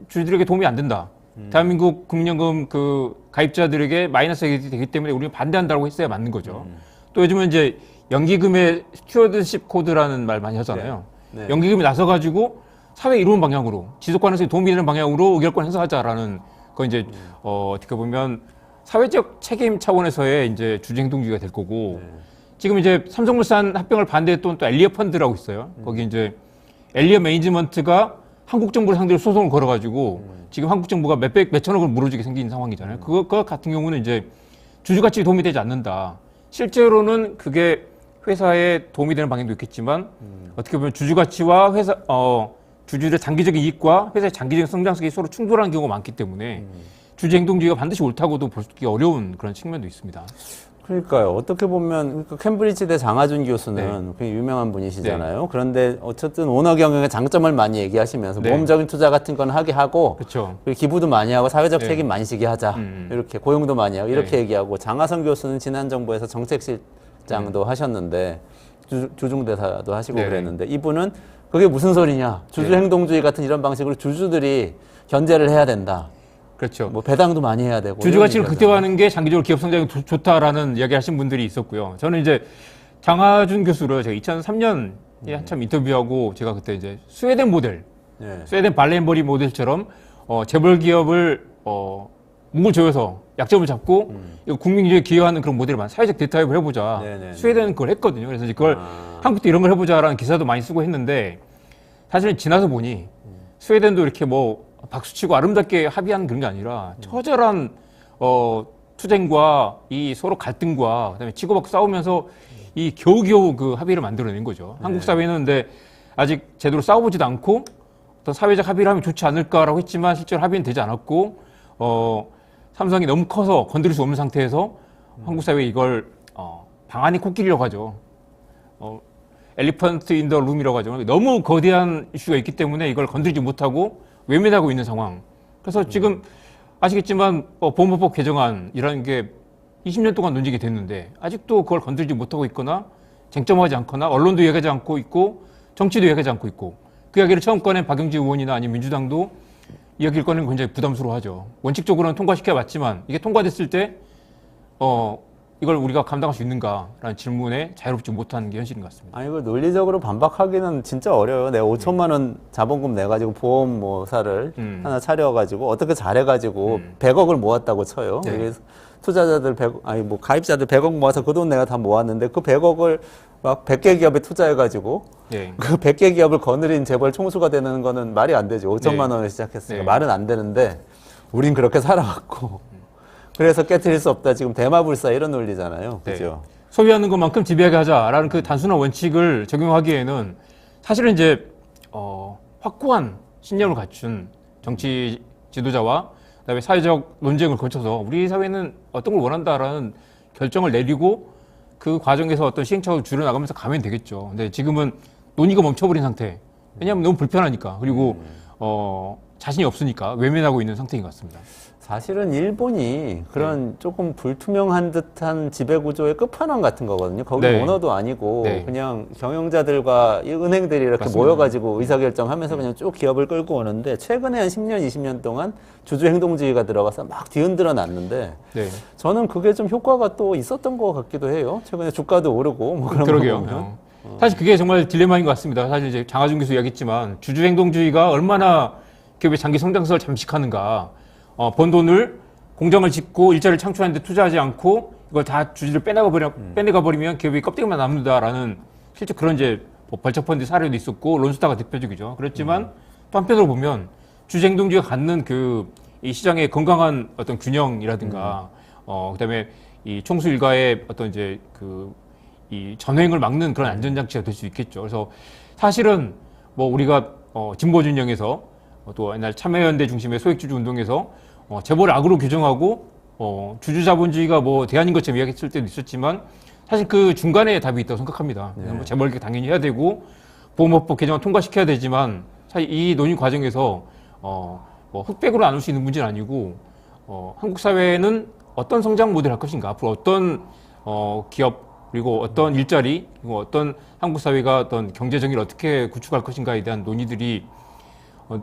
Speaker 2: 주주들에게 도움이 안 된다. 대한민국 국민연금 그 가입자들에게 마이너스가 되기 때문에 우리는 반대한다고 했어야 맞는 거죠. 또 요즘은 이제 연기금의 스튜어드십 코드라는 말 많이 하잖아요.
Speaker 1: 네.
Speaker 2: 연기금이 나서가지고 사회 이루는 방향으로 지속 가능성이 도움이 되는 방향으로 의결권 행사하자라는 거 이제 어떻게 보면 사회적 책임 차원에서의 이제 주주 행동주의가 될 거고 지금 이제 삼성물산 합병을 반대했던 또 엘리어 펀드라고 있어요. 거기 이제 엘리어 매니지먼트가 한국 정부를 상대로 소송을 걸어가지고 지금 한국 정부가 몇천억을 물어주게 생긴 상황이잖아요. 그거 같은 경우는 이제 주주 가치에 도움이 되지 않는다. 실제로는 그게 회사에 도움이 되는 방향도 있겠지만 어떻게 보면 주주 가치와 주주들의 장기적인 이익과 회사의 장기적인 성장성이 서로 충돌하는 경우가 많기 때문에 주주 행동주의가 반드시 옳다고도 볼 수 있기 어려운 그런 측면도 있습니다.
Speaker 1: 그러니까요. 어떻게 보면 그러니까 캠브리지대 장하준 교수는 굉장히 유명한 분이시잖아요. 그런데 어쨌든 오너 경영의 장점을 많이 얘기하시면서 모험적인 투자 같은 건 하게 하고
Speaker 2: 그렇죠.
Speaker 1: 그리고 기부도 많이 하고 사회적
Speaker 2: 네.
Speaker 1: 책임 많이 지게 하자. 이렇게 고용도 많이 하고 이렇게
Speaker 2: 네.
Speaker 1: 얘기하고 장하성 교수는 지난 정부에서 정책실장도 하셨는데 주중대사도 하시고
Speaker 2: 네.
Speaker 1: 그랬는데 이분은 그게 무슨 소리냐. 주주 행동주의 같은 이런 방식으로 주주들이 견제를 해야 된다.
Speaker 2: 그렇죠.
Speaker 1: 뭐 배당도 많이 해야 되고.
Speaker 2: 주주
Speaker 1: 이런
Speaker 2: 가치를
Speaker 1: 얘기하잖아요.
Speaker 2: 극대화하는 게 장기적으로 기업 성장에 좋다라는 이야기 하신 분들이 있었고요. 저는 이제 장하준 교수를 제가 2003년에 한참 인터뷰하고 제가 그때 이제 스웨덴 모델,
Speaker 1: 네.
Speaker 2: 스웨덴 발렌버리 모델처럼 재벌 기업을 목을 조여서 약점을 잡고 이거 국민주의에 기여하는 그런 모델을 사회적 대타협을 해보자.
Speaker 1: 네네.
Speaker 2: 스웨덴은 그걸 했거든요. 그래서 이제 그걸 한국도 이런 걸 해보자라는 기사도 많이 쓰고 했는데 사실은 지나서 보니 스웨덴도 이렇게 뭐 박수치고 아름답게 합의하는 그런 게 아니라 처절한 투쟁과 이 서로 갈등과 그다음에 치고받고 싸우면서 이 겨우겨우 그 합의를 만들어낸 거죠. 한국 사회는 근데 아직 제대로 싸워보지도 않고 어떤 사회적 합의를 하면 좋지 않을까라고 했지만 실제로 합의는 되지 않았고 삼성이 너무 커서 건드릴 수 없는 상태에서 한국 사회에 이걸 방안이 코끼리라고 하죠. 엘리펀트 인 더 룸이라고 하죠. 너무 거대한 이슈가 있기 때문에 이걸 건드리지 못하고 외면하고 있는 상황. 그래서 지금 아시겠지만 보험법 개정안이라는 게 20년 동안 논쟁이 됐는데 아직도 그걸 건드리지 못하고 있거나 쟁점하지 않거나 언론도 얘기하지 않고 있고 정치도 얘기하지 않고 있고 그 이야기를 처음 꺼낸 박영지 의원이나 아니면 민주당도 이야기를 꺼내는 건 굉장히 부담스러워하죠. 원칙적으로는 통과시켜 봤지만 이게 통과됐을 때 이걸 우리가 감당할 수 있는가라는 질문에 자유롭지 못한 게 현실인 것 같습니다.
Speaker 1: 아니, 이걸 논리적으로 반박하기는 진짜 어려워요. 내가 5천만 원 자본금 내가지고 보험사를 하나 차려가지고 어떻게 잘해가지고 100억을 모았다고 쳐요.
Speaker 2: 네.
Speaker 1: 그래서 투자자들 100억, 아니 뭐 가입자들 100억 모아서 그 돈 내가 다 모았는데 그 100억을 막 100개 기업에 투자해가지고
Speaker 2: 네.
Speaker 1: 그 100개 기업을 거느린 재벌 총수가 되는 거는 말이 안 되죠. 5천만
Speaker 2: 네.
Speaker 1: 원을 시작했으니까
Speaker 2: 네.
Speaker 1: 말은 안 되는데 우린 그렇게 살아왔고 그래서 깨트릴 수 없다. 지금 대마불사 이런 논리잖아요.
Speaker 2: 네.
Speaker 1: 그죠?
Speaker 2: 소비하는 것만큼 지배하게 하자라는 그 단순한 원칙을 적용하기에는 사실은 이제 확고한 신념을 갖춘 정치 지도자와 그다음에 사회적 논쟁을 거쳐서 우리 사회는 어떤 걸 원한다라는 결정을 내리고 그 과정에서 어떤 시행착오를 줄여나가면서 가면 되겠죠. 근데 지금은 논의가 멈춰버린 상태. 왜냐하면 너무 불편하니까. 그리고 자신이 없으니까 외면하고 있는 상태인 것 같습니다.
Speaker 1: 사실은 일본이 그런 조금 불투명한 듯한 지배구조의 끝판왕 같은 거거든요. 거기
Speaker 2: 네.
Speaker 1: 오너도 아니고
Speaker 2: 네.
Speaker 1: 그냥 경영자들과 이 은행들이 이렇게
Speaker 2: 맞습니다.
Speaker 1: 모여가지고 의사결정하면서 그냥 쭉 기업을 끌고 오는데 최근에 한 10년, 20년 동안 주주행동주의가 들어가서 막 뒤흔들어 놨는데
Speaker 2: 네.
Speaker 1: 저는 그게 좀 효과가 또 있었던 것 같기도 해요. 최근에 주가도 오르고 뭐 그런 거
Speaker 2: 그러게요.
Speaker 1: 보면.
Speaker 2: 사실 그게 정말 딜레마인 것 같습니다. 사실 이제 장하준 교수 이야기했지만 주주행동주의가 얼마나 기업의 장기 성장성을 잠식하는가. 번 돈을 공장을 짓고 일자리를 창출하는데 투자하지 않고 이걸 다 주주를 빼내가 버리면 기업이 껍데기만 남는다라는 실제 그런 이제 뭐 벌처펀드 사례도 있었고 론스타가 대표적이죠. 그렇지만 또 한편으로 보면 주주행동주의가 갖는 이 시장의 건강한 어떤 균형이라든가 그다음에 이 총수 일가의 어떤 이제 이 전횡을 막는 그런 안전장치가 될 수 있겠죠. 그래서 사실은 뭐 우리가 진보 진영에서 또 옛날 참여연대 중심의 소액주주 운동에서 재벌을 악으로 규정하고 주주자본주의가 뭐 대안인 것처럼 이야기했을 때도 있었지만 사실 그 중간에 답이 있다고 생각합니다.
Speaker 1: 네.
Speaker 2: 뭐 재벌 개혁 당연히 해야 되고 보험업법 개정을 통과시켜야 되지만 사실 이 논의 과정에서 뭐 흑백으로 나눌 수 있는 문제는 아니고 한국 사회는 어떤 성장 모델을 할 것인가, 앞으로 어떤 기업 그리고 어떤 일자리 그리고 어떤 한국 사회가 어떤 경제 정의를 어떻게 구축할 것인가에 대한 논의들이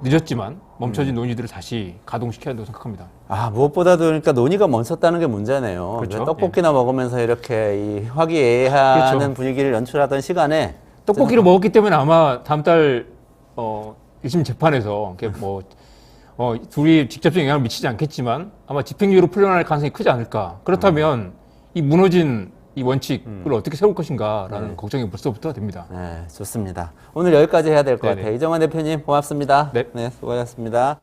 Speaker 2: 늦었지만 멈춰진 논의들을 다시 가동시켜야 한다고 생각합니다.
Speaker 1: 무엇보다도 그러니까 논의가 멈췄다는 게 문제네요.
Speaker 2: 그렇죠.
Speaker 1: 그러니까 떡볶이나 먹으면서 이렇게 이 화기애애하는
Speaker 2: 그렇죠.
Speaker 1: 분위기를 연출하던 시간에
Speaker 2: 떡볶이를 먹었기 때문에 아마 다음 달 1심 재판에서 둘이 직접적인 영향을 미치지 않겠지만 아마 집행유예로 풀려날 가능성이 크지 않을까. 그렇다면 이 무너진 이 원칙을 어떻게 세울 것인가라는 걱정이 벌써부터 됩니다.
Speaker 1: 네, 좋습니다. 오늘 여기까지 해야 될 것
Speaker 2: 네네.
Speaker 1: 같아요. 이정환 대표님 고맙습니다.
Speaker 2: 네.
Speaker 1: 수고하셨습니다.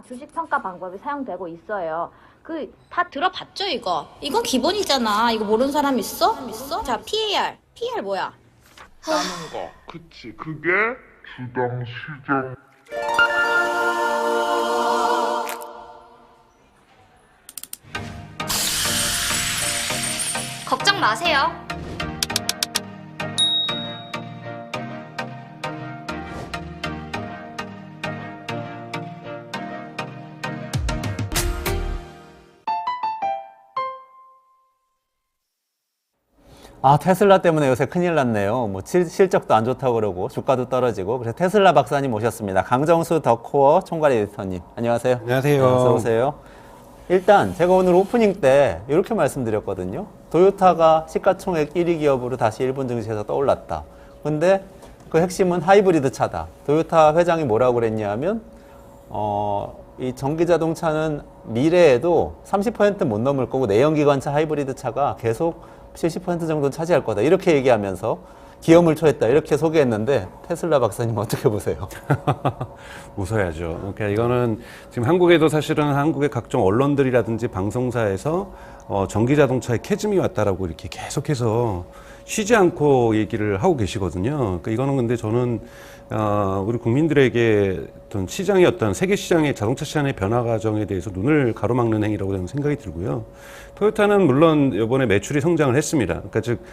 Speaker 3: 주식 평가 방법이 사용되고 있어요.
Speaker 4: 다 들어봤죠, 이거? 이건 기본이잖아. 이거 모르는 사람 있어? 자, PAR. PAR 뭐야?
Speaker 5: 따는 거. 그치. 그게 주당 시장.
Speaker 4: 걱정 마세요.
Speaker 1: 테슬라 때문에 요새 큰일 났네요. 뭐 실적도 안 좋다고 그러고 주가도 떨어지고. 그래서 테슬라 박사님 모셨습니다. 강정수 더코어 총괄 에디터님. 안녕하세요.
Speaker 6: 안녕하세요.
Speaker 1: 어서 오세요. 일단 제가 오늘 오프닝 때 이렇게 말씀드렸거든요. 도요타가 시가총액 1위 기업으로 다시 일본 증시에서 떠올랐다. 근데 그 핵심은 하이브리드 차다. 도요타 회장이 뭐라고 그랬냐면 이 전기 자동차는 미래에도 30% 못 넘을 거고 내연기관차 하이브리드 차가 계속 70% 정도는 차지할 거다. 이렇게 얘기하면서 기염을 초했다. 이렇게 소개했는데 테슬라 박사님 어떻게 보세요?
Speaker 6: 웃어야죠. 그러니까 이거는 지금 한국에도 사실은 한국의 각종 언론들이라든지 방송사에서 전기 자동차에 캐즘이 왔다라고 이렇게 계속해서 쉬지 않고 얘기를 하고 계시거든요. 그러니까 이거는 근데 저는 우리 국민들에게 어떤 시장의 어떤 세계 시장의 자동차 시장의 변화 과정에 대해서 눈을 가로막는 행위라고 저는 생각이 들고요. 토요타는 물론 이번에 매출이 성장을 했습니다. 그러니까 즉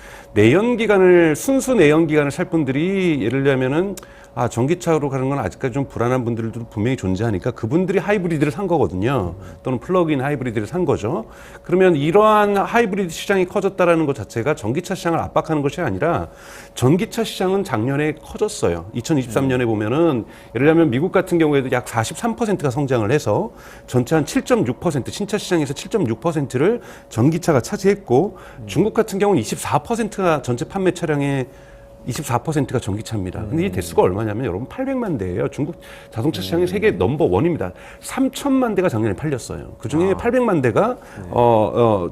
Speaker 6: 순수 내연기관을 살 분들이 예를 들면은 전기차로 가는 건 아직까지 좀 불안한 분들도 분명히 존재하니까 그분들이 하이브리드를 산 거거든요. 또는 플러그인 하이브리드를 산 거죠. 그러면 이러한 하이브리드 시장이 커졌다라는 것 자체가 전기차 시장을 압박하는 것이 아니라 전기차 시장은 작년에 커졌어요. 2023년에 보면은 예를 들면 미국 같은 같은 경우에도 약 43%가 성장을 해서 전체 한 7.6%, 신차 시장에서 7.6%를 전기차가 차지했고 중국 같은 경우는 24%가 전체 판매 차량의 24%가 전기차입니다. 근데 이 대수가 얼마냐면 여러분 800만 대예요. 중국 자동차 시장이 세계 넘버 원입니다. 3천만 대가 작년에 팔렸어요. 그중에 800만 대가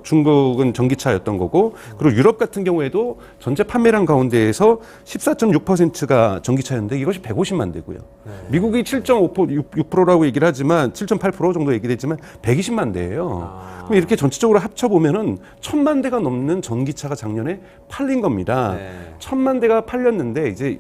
Speaker 6: 중국은 전기차였던 거고 그리고 유럽 같은 경우에도 전체 판매량 가운데에서 14.6%가 전기차였는데 이것이 150만 대고요. 미국이 7.6%라고 얘기를 하지만 7.8% 정도 얘기되지만 120만 대예요. 그럼 이렇게 전체적으로 합쳐보면은 1000만 대가 넘는 전기차가 작년에 팔린 겁니다. 1000만 대가 팔렸는데 이제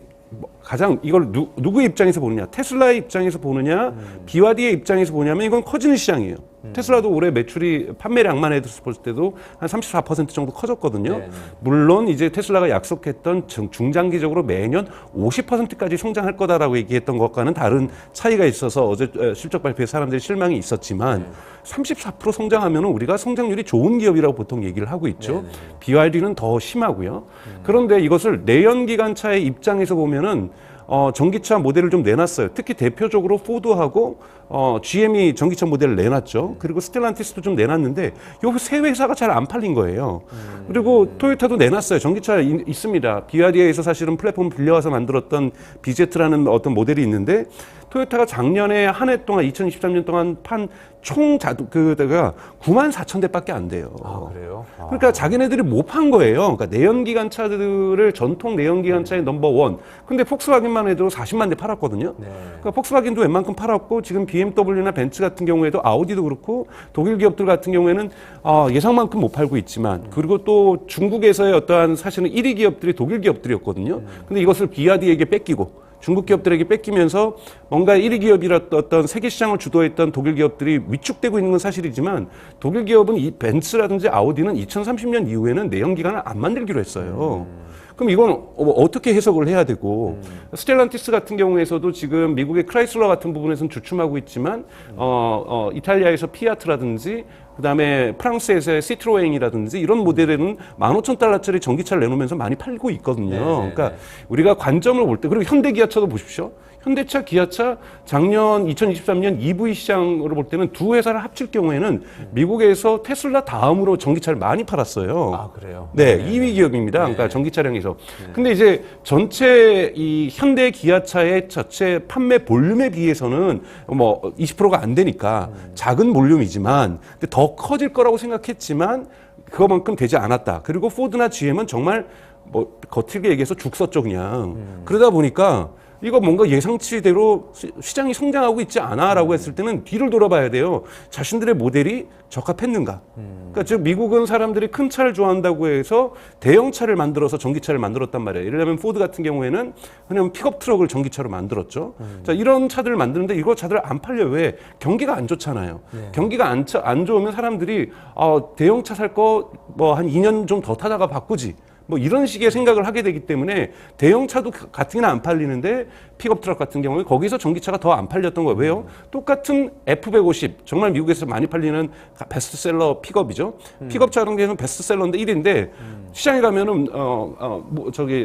Speaker 6: 가장 이걸 누구의 입장에서 보느냐, 테슬라의 입장에서 보느냐, BYD의 입장에서 보냐면 이건 커지는 시장이에요. 테슬라도 올해 매출이 판매량만 해도 볼 때도 한 34% 정도 커졌거든요. 물론 이제 테슬라가 약속했던 중장기적으로 매년 50%까지 성장할 거다라고 얘기했던 것과는 다른 차이가 있어서 어제 실적 발표에 사람들이 실망이 있었지만 34% 성장하면 우리가 성장률이 좋은 기업이라고 보통 얘기를 하고 있죠. BYD는 더 심하고요. 그런데 이것을 내연기관차의 입장에서 보면은 전기차 모델을 좀 내놨어요. 특히 대표적으로 포드하고 GM이 전기차 모델을 내놨죠. 그리고 스텔란티스도 좀 내놨는데 요 세 회사가 잘 안 팔린 거예요. 그리고 토요타도 내놨어요. 전기차 있습니다. BYD에서 사실은 플랫폼 빌려와서 만들었던 BZ라는 어떤 모델이 있는데 토요타가 작년에 한 해 동안 2023년 동안 판 총 그대가 94,000대밖에 안 돼요.
Speaker 1: 그래요?
Speaker 6: 그러니까 자기네들이 못 판 거예요. 그러니까 내연기관차들을 전통 내연기관차의 넘버 원. 근데 폭스바겐만 해도 40만 대 팔았거든요. 그러니까 폭스바겐도 웬만큼 팔았고 지금 BMW나 벤츠 같은 경우에도 아우디도 그렇고 독일 기업들 같은 경우에는 예상만큼 못 팔고 있지만 그리고 또 중국에서의 어떠한 사실은 1위 기업들이 독일 기업들이었거든요. 근데 이것을 BYD에게 뺏기고 중국 기업들에게 뺏기면서 뭔가 1위 기업이었던 세계 시장을 주도했던 독일 기업들이 위축되고 있는 건 사실이지만 독일 기업은 이 벤츠라든지 아우디는 2030년 이후에는 내연기관을 안 만들기로 했어요. 그럼 이건 어떻게 해석을 해야 되고 스텔란티스 같은 경우에서도 지금 미국의 크라이슬러 같은 부분에서는 주춤하고 있지만 이탈리아에서 피아트라든지 그다음에 프랑스에서의 시트로엥이라든지 이런 모델에는 15,000달러짜리 전기차를 내놓으면서 많이 팔고 있거든요. 그러니까 우리가 관점을 볼 때 그리고 현대기아차도 보십시오. 현대차, 기아차 작년 2023년 EV 시장으로 볼 때는 두 회사를 합칠 경우에는 미국에서 테슬라 다음으로 전기차를 많이 팔았어요.
Speaker 1: 그래요?
Speaker 6: 네, 2위 기업입니다. 그러니까 전기 차량에서. 근데 이제 전체 이 현대 기아차의 자체 판매 볼륨에 비해서는 뭐 20%가 안 되니까 작은 볼륨이지만 근데 더 커질 거라고 생각했지만 그거만큼 되지 않았다. 그리고 포드나 GM은 정말 뭐 거칠게 얘기해서 죽 썼죠, 그냥. 그러다 보니까 이거 뭔가 예상치대로 시장이 성장하고 있지 않아라고 했을 때는 뒤를 돌아봐야 돼요. 자신들의 모델이 적합했는가. 그러니까 즉 미국은 사람들이 큰 차를 좋아한다고 해서 대형차를 만들어서 전기차를 만들었단 말이에요. 예를 들면 포드 같은 경우에는 그냥 픽업 트럭을 전기차로 만들었죠. 자, 이런 차들을 만드는데 이거 차들 안 팔려요. 왜? 경기가 안 좋잖아요. 경기가 안 좋으면 사람들이 대형차 살 거 뭐 한 2년 좀 더 타다가 바꾸지. 뭐 이런 식의 생각을 하게 되기 때문에 대형차도 같은 게는 안 팔리는데 픽업 트럭 같은 경우에 거기서 전기차가 더 안 팔렸던 거예요. 왜요? 똑같은 F150 정말 미국에서 많이 팔리는 베스트셀러 픽업이죠. 픽업 차량에서는 베스트셀러인데 1인데 시장에 가면은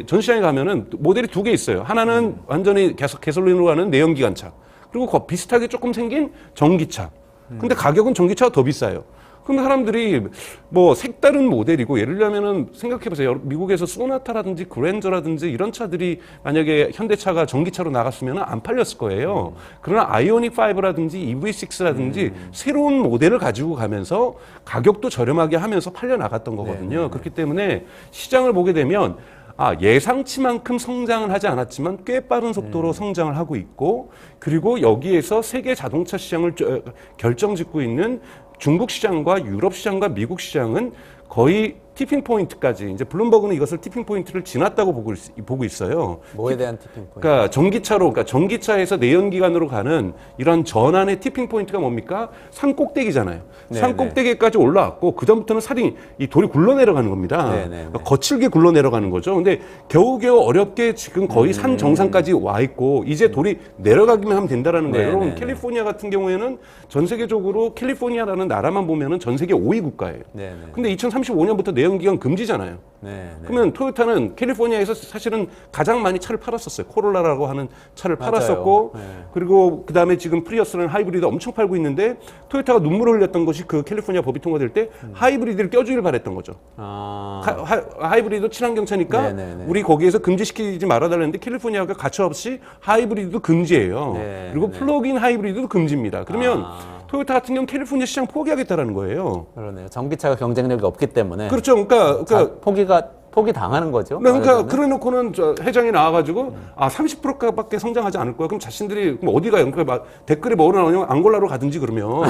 Speaker 6: 전 시장에 가면은 모델이 두 개 있어요. 하나는 완전히 가솔린으로 가는 내연기관차. 그리고 비슷하게 조금 생긴 전기차. 근데 가격은 전기차가 더 비싸요. 그럼 사람들이 뭐 색다른 모델이고 예를 들면은 생각해보세요. 미국에서 소나타라든지 그랜저라든지 이런 차들이 만약에 현대차가 전기차로 나갔으면 안 팔렸을 거예요. 그러나 아이오닉 5라든지 EV6라든지 새로운 모델을 가지고 가면서 가격도 저렴하게 하면서 팔려 나갔던 거거든요. 그렇기 때문에 시장을 보게 되면 예상치만큼 성장을 하지 않았지만 꽤 빠른 속도로 성장을 하고 있고 그리고 여기에서 세계 자동차 시장을 결정짓고 있는 중국 시장과 유럽 시장과 미국 시장은 거의 티핑 포인트까지 이제 블룸버그는 이것을 티핑 포인트를 지났다고 보고 있어요.
Speaker 1: 뭐에 대한 티핑 포인트?
Speaker 6: 그러니까 전기차에서 내연기관으로 가는 이런 전환의 티핑 포인트가 뭡니까? 산 꼭대기잖아요. 산 꼭대기까지 올라왔고 그다음부터는 이 돌이 굴러내려가는 겁니다. 그러니까 거칠게 굴러내려가는 거죠. 근데 겨우겨우 어렵게 지금 거의 산 정상까지 와 있고 이제 돌이 내려가기만 하면 된다라는 거예요. 여러분 캘리포니아 같은 경우에는 전 세계적으로 캘리포니아라는 나라만 보면은 전 세계 5위 국가예요. 근데 2030 2035년부터 내연기관 금지잖아요.
Speaker 1: 네.
Speaker 6: 그러면 토요타는 캘리포니아에서 사실은 가장 많이 차를 팔았었어요. 코롤라라고 하는 차를
Speaker 1: 맞아요.
Speaker 6: 팔았었고,
Speaker 1: 네.
Speaker 6: 그리고 그 다음에 지금 프리어스라는 하이브리드 엄청 팔고 있는데, 토요타가 눈물을 흘렸던 것이 그 캘리포니아 법이 통과될 때 하이브리드를 껴주길 바랬던 거죠.
Speaker 1: 아.
Speaker 6: 하이브리드 친환경차니까
Speaker 1: 네네네.
Speaker 6: 우리 거기에서 금지시키지 말아달라는데 캘리포니아가 가차없이 하이브리드도 금지예요.
Speaker 1: 네,
Speaker 6: 그리고
Speaker 1: 네.
Speaker 6: 플러그인 하이브리드도 금지입니다. 그러면
Speaker 1: 아.
Speaker 6: 토요타 같은 경우는 캘리포니아 시장 포기하겠다라는 거예요.
Speaker 1: 그러네요. 전기차가 경쟁력이 없기 때문에.
Speaker 6: 그렇죠. 그러니까
Speaker 1: 포기 당하는 거죠.
Speaker 6: 그러니까
Speaker 1: 말하자면.
Speaker 6: 그래놓고는 저 회장이 나와가지고 30%밖에 성장하지 않을 거야. 그럼 자신들이 그럼 어디 가요? 그러니까 막 댓글에 뭐라 나오냐면 앙골라로 가든지 그러면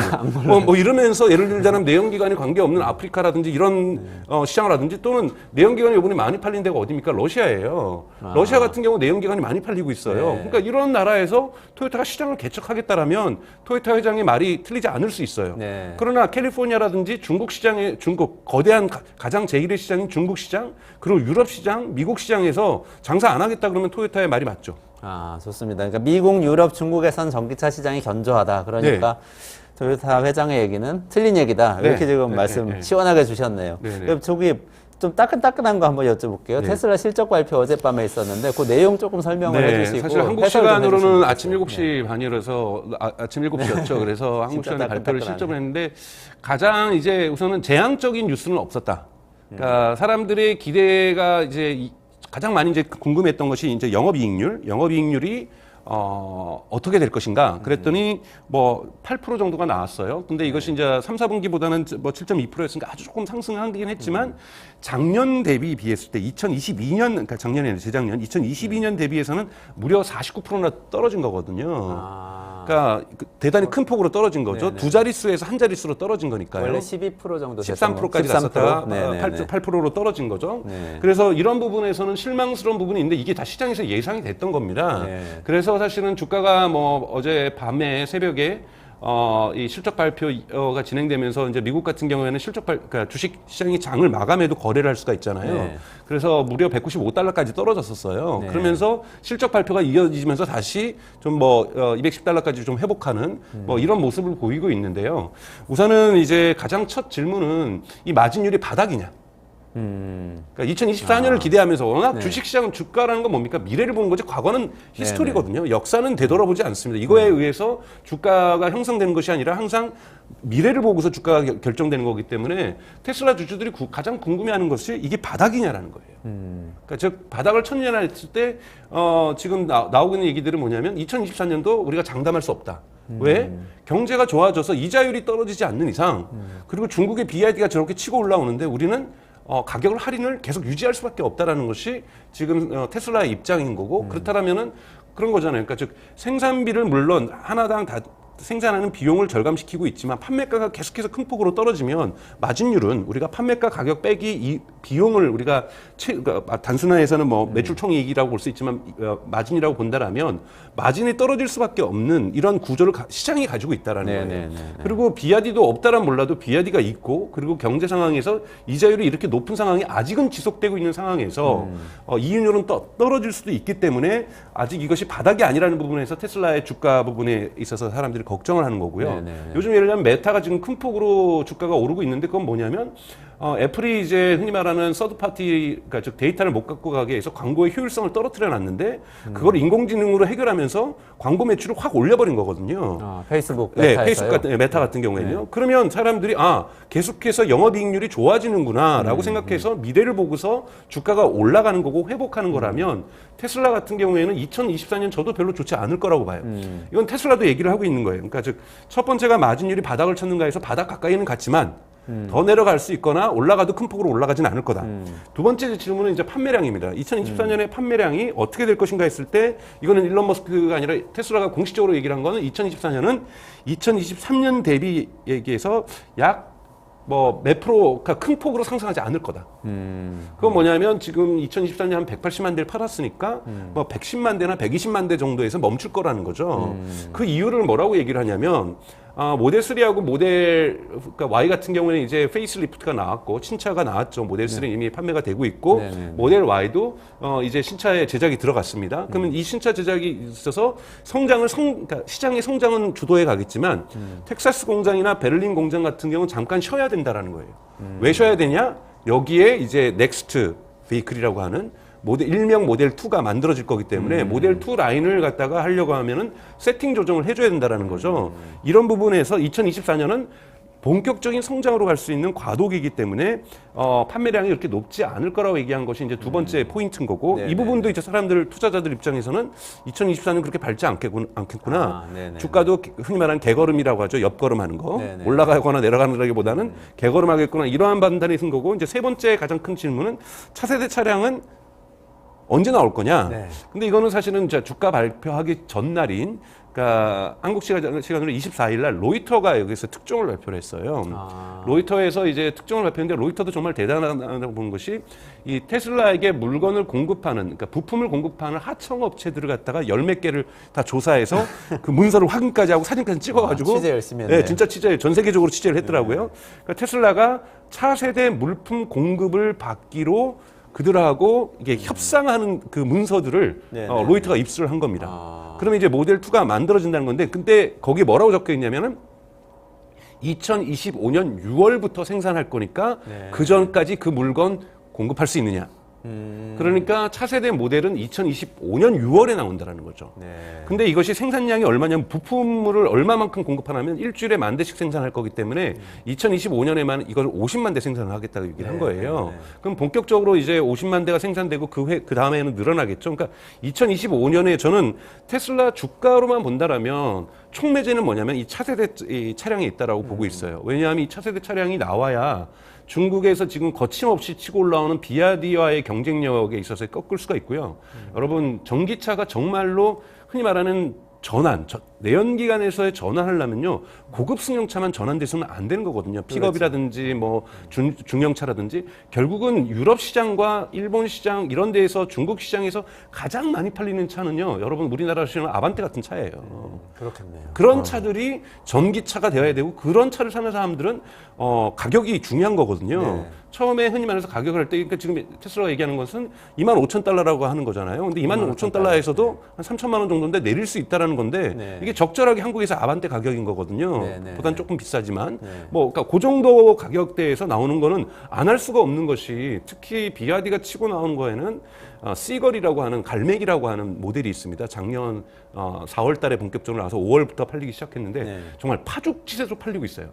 Speaker 6: 뭐 이러면서 예를 들자면 내연기관이 관계없는 아프리카라든지 이런 시장이라든지 또는 내연기관이 이번에 많이 팔린 데가 어디입니까? 러시아예요. 러시아 같은 경우 내연기관이 많이 팔리고 있어요.
Speaker 1: 네.
Speaker 6: 그러니까 이런 나라에서 토요타가 시장을 개척하겠다라면 토요타 회장의 말이 틀리지 않을 수 있어요.
Speaker 1: 네.
Speaker 6: 그러나 캘리포니아라든지 중국 시장의 거대한 가장 제1의 시장인 중국 시장 그리고 유럽 시장, 미국 시장에서 장사 안 하겠다 그러면 토요타의 말이 맞죠.
Speaker 1: 아, 좋습니다. 그러니까 미국, 유럽, 중국에선 전기차 시장이 견조하다. 그러니까 토요타 회장의 얘기는 틀린 얘기다.
Speaker 6: 네.
Speaker 1: 이렇게 지금
Speaker 6: 네,
Speaker 1: 말씀
Speaker 6: 네, 네.
Speaker 1: 시원하게 주셨네요.
Speaker 6: 네, 네.
Speaker 1: 그럼 저기 좀 따끈따끈한 거 한번 여쭤볼게요.
Speaker 6: 네.
Speaker 1: 테슬라 실적 발표 어젯밤에 있었는데 그 내용 조금 설명을 해주시고
Speaker 6: 사실 한국
Speaker 1: 해설 좀
Speaker 6: 시간으로는
Speaker 1: 해주시면
Speaker 6: 아침
Speaker 1: 좋겠어요.
Speaker 6: 7시 반이라서 아침 7시였죠. 그래서 한국
Speaker 1: 진짜
Speaker 6: 시간에 발표를
Speaker 1: 따끈따끈하네.
Speaker 6: 실점을 했는데 가장 이제 우선은 재앙적인 뉴스는 없었다. 그러니까 사람들의 기대가 이제 가장 많이 이제 궁금했던 것이 이제 영업이익률이 어떻게 될 것인가. 그랬더니 뭐 8% 정도가 나왔어요. 근데 이것이 이제 3, 4분기보다는 뭐 7.2%였으니까 아주 조금 상승하긴 했지만 작년 대비 비했을 때 2022년, 그러니까 작년에 재작년 2022년 대비해서는 무려 49%나 떨어진 거거든요. 그러니까 대단히 큰 폭으로 떨어진 거죠.
Speaker 1: 네네.
Speaker 6: 두 자릿수에서 한 자릿수로 떨어진 거니까요.
Speaker 1: 원래 12% 정도
Speaker 6: 13%까지
Speaker 1: 13%?
Speaker 6: 갔었다가
Speaker 1: 네네네.
Speaker 6: 8%로 떨어진 거죠.
Speaker 1: 네.
Speaker 6: 그래서 이런 부분에서는 실망스러운 부분이 있는데 이게 다 시장에서 예상이 됐던 겁니다.
Speaker 1: 네.
Speaker 6: 그래서 사실은 주가가 뭐 어제 밤에 새벽에 이 실적 발표가 진행되면서 이제 미국 같은 경우에는 그러니까 주식 시장이 장을 마감해도 거래를 할 수가 있잖아요.
Speaker 1: 네.
Speaker 6: 그래서 무려 195달러까지 떨어졌었어요.
Speaker 1: 네.
Speaker 6: 그러면서 실적 발표가 이어지면서 다시 좀 뭐 210달러까지 좀 회복하는 뭐 이런 모습을 보이고 있는데요. 우선은 이제 가장 첫 질문은 이 마진율이 바닥이냐? 그러니까 2024년을 기대하면서 워낙
Speaker 1: 네.
Speaker 6: 주식시장 주가라는 건 뭡니까? 미래를 보는 거지 과거는 히스토리거든요. 역사는 되돌아보지 않습니다. 이거에 의해서 주가가 형성되는 것이 아니라 항상 미래를 보고서 주가가 결정되는 거기 때문에 테슬라 주주들이 가장 궁금해하는 것이 이게 바닥이냐라는 거예요. 그러니까 즉 바닥을 쳤느냐 했을 때 지금 나오고 있는 얘기들은 뭐냐면 2024년도 우리가 장담할 수 없다. 왜? 경제가 좋아져서 이자율이 떨어지지 않는 이상 그리고 중국의 BID가 저렇게 치고 올라오는데 우리는 가격을 할인을 계속 유지할 수밖에 없다라는 것이 지금 테슬라의 입장인 거고 그렇다면은 그런 거잖아요. 그러니까 즉 생산비를 물론 하나당 다 생산하는 비용을 절감시키고 있지만 판매가가 계속해서 큰 폭으로 떨어지면 마진율은 우리가 판매가 가격 빼기 이 비용을 우리가 그러니까 단순화해서는 뭐 매출 총이익이라고 볼 수 있지만 마진이라고 본다라면 마진이 떨어질 수밖에 없는 이런 구조를 시장이 가지고 있다라는 거예요. 그리고 비아디도 없다란 몰라도 비아디가 있고 그리고 경제 상황에서 이자율이 이렇게 높은 상황이 아직은 지속되고 있는 상황에서 이윤율은 떨어질 수도 있기 때문에 아직 이것이 바닥이 아니라는 부분에서 테슬라의 주가 부분에 있어서 사람들이 걱정을 하는 거고요. 요즘 예를 들면 메타가 지금 큰 폭으로 주가가 오르고 있는데 그건 뭐냐면 애플이 이제 흔히 말하는 서드파티, 그러니까 즉 데이터를 못 갖고 가게 해서 광고의 효율성을 떨어뜨려 놨는데 그걸 인공지능으로 해결하면서 광고 매출을 확 올려버린 거거든요.
Speaker 1: 페이스북,
Speaker 6: 네,
Speaker 1: 메타에서요?
Speaker 6: 페이스북 같은 메타 같은 경우에는요. 그러면 사람들이 계속해서 영업이익률이 좋아지는구나라고 생각해서 미래를 보고서 주가가 올라가는 거고 회복하는 거라면 테슬라 같은 경우에는 2024년 저도 별로 좋지 않을 거라고 봐요. 이건 테슬라도 얘기를 하고 있는 거예요. 그러니까 즉 첫 번째가 마진율이 바닥을 쳤는가 해서 바닥 가까이는 갔지만 더 내려갈 수 있거나 올라가도 큰 폭으로 올라가지는 않을 거다. 두 번째 질문은 이제 판매량입니다. 2024년에 판매량이 어떻게 될 것인가 했을 때 이거는 일론 머스크가 아니라 테슬라가 공식적으로 얘기를 한 거는 2024년은 2023년 대비 얘기해서 약 몇 프로가 큰 폭으로 상승하지 않을 거다. 그건 뭐냐면 지금 2024년 한 180만 대를 팔았으니까 뭐 110만 대나 120만 대 정도에서 멈출 거라는 거죠. 그 이유를 뭐라고 얘기를 하냐면 모델 3하고 모델 그러니까 Y 같은 경우는 이제 페이스리프트가 나왔고 신차가 나왔죠. 모델 3는 이미 판매가 되고 있고 모델 Y도 이제 신차에 제작이 들어갔습니다. 그러면 이 신차 제작이 있어서 그러니까 시장의 성장은 주도해 가겠지만 텍사스 공장이나 베를린 공장 같은 경우는 잠깐 쉬어야 된다라는 거예요. 왜 쉬어야 되냐? 여기에 이제 넥스트 베이클이라고 하는 일명 모델 2가 만들어질 거기 때문에 모델 2 라인을 갖다가 하려고 하면은 세팅 조정을 해줘야 된다라는 거죠. 이런 부분에서 2024년은 본격적인 성장으로 갈 수 있는 과도기이기 때문에 판매량이 이렇게 높지 않을 거라고 얘기한 것이 이제 두 번째 포인트인 거고 이 부분도 이제 투자자들 입장에서는 2024년 그렇게 밝지 않겠구나. 주가도 흔히 말하는 개걸음이라고 하죠. 옆걸음하는 거. 올라가거나 내려가는다기보다는 개걸음하겠구나. 이러한 판단이 든 거고 이제 세 번째 가장 큰 질문은 차세대 차량은 언제 나올 거냐? 근데 이거는 사실은 주가 발표하기 전날인, 그러니까 한국 시간으로 24일 날 로이터가 여기서 특종을 발표를 했어요. 로이터에서 이제 특종을 발표했는데 로이터도 정말 대단하다고 보는 것이 이 테슬라에게 물건을 공급하는, 그러니까 부품을 공급하는 하청업체들을 갖다가 열 몇 개를 다 조사해서 그 문서를 확인까지 하고 사진까지 찍어가지고
Speaker 1: 취재 열심히 했네.
Speaker 6: 네, 진짜 취재 전 세계적으로 취재를 했더라고요. 그러니까 테슬라가 차세대 물품 공급을 받기로 그들하고 이게 협상하는 그 문서들을 로이터가 입수를 한 겁니다. 그러면 이제 모델 2가 만들어진다는 건데, 근데 거기 뭐라고 적혀 있냐면은 2025년 6월부터 생산할 거니까 그 전까지 그 물건 공급할 수 있느냐. 그러니까 차세대 모델은 2025년 6월에 나온다라는 거죠. 근데 이것이 생산량이 얼마냐면 부품을 얼마만큼 공급하냐면 일주일에 10,000대씩 생산할 거기 때문에 2025년에만 이걸 50만 대 생산을 하겠다고 얘기를 한 거예요. 그럼 본격적으로 이제 50만 대가 생산되고 그 다음에는 늘어나겠죠. 그러니까 2025년에 저는 테슬라 주가로만 본다라면 촉매제는 뭐냐면 이 차세대 이 차량에 있다라고 보고 있어요. 왜냐하면 이 차세대 차량이 나와야 중국에서 지금 거침없이 치고 올라오는 비아디와의 경쟁력에 있어서 꺾을 수가 있고요. 여러분, 전기차가 정말로 흔히 말하는 내연기관에서의 전환하려면요, 고급 승용차만 전환돼서는 안 되는 거거든요. 픽업이라든지 뭐 중형차라든지 결국은 유럽 시장과 일본 시장 이런 데에서 중국 시장에서 가장 많이 팔리는 차는요, 여러분 우리나라 시장은 아반떼 같은 차예요.
Speaker 1: 그렇겠네요.
Speaker 6: 그런 차들이 전기차가 되어야 되고 그런 차를 사는 사람들은 가격이 중요한 거거든요. 처음에 흔히 말해서 가격을 할 때, 그러니까 지금 테슬라가 얘기하는 것은 25,000달러라고 하는 거잖아요. 근데 25,000달러에서도 한 3천만 원 정도인데 내릴 수 있다라는 건데 이게 적절하게 한국에서 아반떼 가격인 거거든요. 보단 조금 비싸지만 그러니까 그 정도 가격대에서 나오는 거는 안 할 수가 없는 것이, 특히 비아디가 치고 나오는 거에는 시걸이라고 하는 갈매기라고 하는 모델이 있습니다. 작년 4월 달에 본격적으로 나와서 5월부터 팔리기 시작했는데 정말 파죽지세로 팔리고 있어요.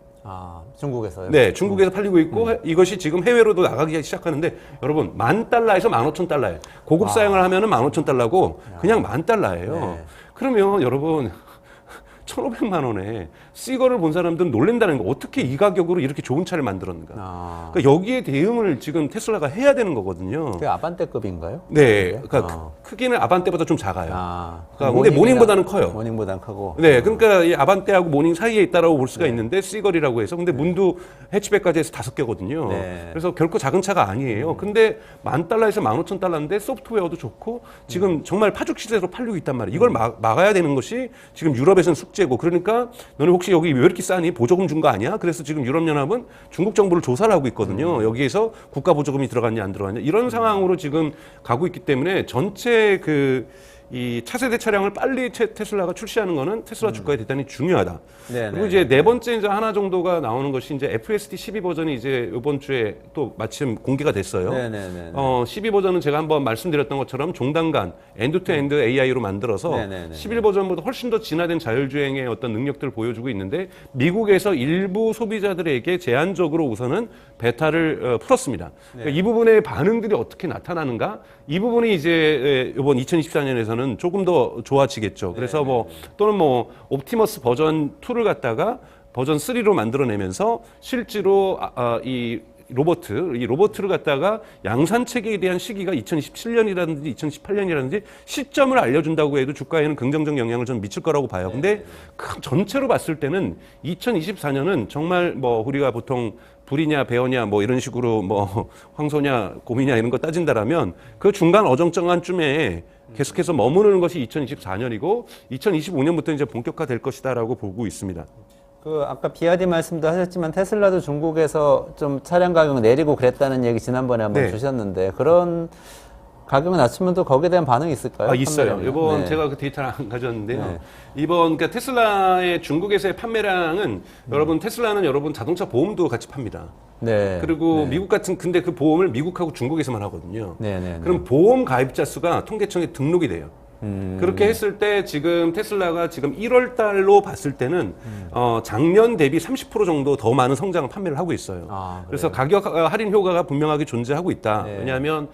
Speaker 1: 중국에서요?
Speaker 6: 네, 중국에서 팔리고 있고 이것이 지금 해외로도 나가기 시작하는데 여러분 10,000달러에서 15,000달러예요. 고급 사양을 하면은 15,000달러고 그냥 10,000달러예요. 그러면 여러분 1,500만 원에 시거를 본 사람들은 놀란다는 거, 어떻게 이 가격으로 이렇게 좋은 차를 만들었는가. 그러니까 여기에 대응을 지금 테슬라가 해야 되는 거거든요.
Speaker 1: 그게 아반떼급인가요?
Speaker 6: 네, 그러니까 크기는 아반떼보다 좀 작아요. 그러니까 근데 모닝보다는 커요.
Speaker 1: 모닝보다는 크고.
Speaker 6: 네, 그러니까 이 아반떼하고 모닝 사이에 있다라고 볼 수가 있는데 시걸이라고 해서, 근데 문도 해치백까지 해서 5개거든요. 그래서 결코 작은 차가 아니에요. 근데 10,000달러에서 15,000달러인데 소프트웨어도 좋고 지금 정말 파죽 시세로 팔리고 있단 말이에요. 이걸 막아야 되는 것이 지금 유럽에서는 숙제고, 그러니까 너는 혹시 여기 왜 이렇게 싸니? 보조금 준 거 아니야? 그래서 지금 유럽연합은 중국 정부를 조사를 하고 있거든요. 여기에서 국가 보조금이 들어갔냐 안 들어갔냐 이런 상황으로 지금 가고 있기 때문에 전체 이 차세대 차량을 빨리 테슬라가 출시하는 거는 테슬라 주가에 대단히 중요하다. 그리고 이제 네 번째 이제 하나 정도가 나오는 것이 이제 FSD 12 버전이 이제 이번 주에 또 마침 공개가 됐어요. 12 버전은 제가 한번 말씀드렸던 것처럼 종단간 엔드-투-엔드 AI로 만들어서 11 버전보다 훨씬 더 진화된 자율주행의 어떤 능력들을 보여주고 있는데, 미국에서 일부 소비자들에게 제한적으로 우선은 베타를 풀었습니다. 그러니까 이 부분의 반응들이 어떻게 나타나는가? 이 부분이 이제 이번 2024년에서는 조금 더 좋아지겠죠. 그래서 또는 옵티머스 버전 2를 갖다가 버전 3로 만들어내면서 실제로 이 로버트를 갖다가 양산 체계에 대한 시기가 2027년이라든지 2018년이라든지 시점을 알려준다고 해도 주가에는 긍정적 영향을 좀 미칠 거라고 봐요. 근데 전체로 봤을 때는 2024년은 정말 우리가 보통 불이냐 배어냐 이런 식으로 황소냐 곰이냐 이런 거 따진다라면 그 중간 어정쩡한 쯤에 계속해서 머무르는 것이 2024년이고 2025년부터 이제 본격화될 것이다라고 보고 있습니다.
Speaker 1: 그 아까 BYD 말씀도 하셨지만 테슬라도 중국에서 좀 차량 가격 내리고 그랬다는 얘기 지난번에 한번
Speaker 6: 네.
Speaker 1: 주셨는데 그런 가격을 낮추면 또 거기에 대한 반응이 있을까요?
Speaker 6: 있어요.
Speaker 1: 판매량이요?
Speaker 6: 이번
Speaker 1: 네.
Speaker 6: 제가 그 데이터를 안 가져왔는데요.
Speaker 1: 네.
Speaker 6: 이번 그러니까 테슬라의 중국에서의 판매량은 여러분 테슬라는 여러분 자동차 보험도 같이 팝니다.
Speaker 1: 네.
Speaker 6: 그리고
Speaker 1: 네.
Speaker 6: 미국 같은 근데 그 보험을 미국하고 중국에서만 하거든요.
Speaker 1: 네, 네, 네.
Speaker 6: 그럼 보험 가입자 수가 통계청에 등록이 돼요. 그렇게 했을 때 지금 테슬라가 지금 1월 달로 봤을 때는 작년 대비 30% 정도 더 많은 성장을 판매를 하고 있어요.
Speaker 1: 아,
Speaker 6: 그래서 가격 할인 효과가 분명하게 존재하고 있다.
Speaker 1: 네.
Speaker 6: 왜냐하면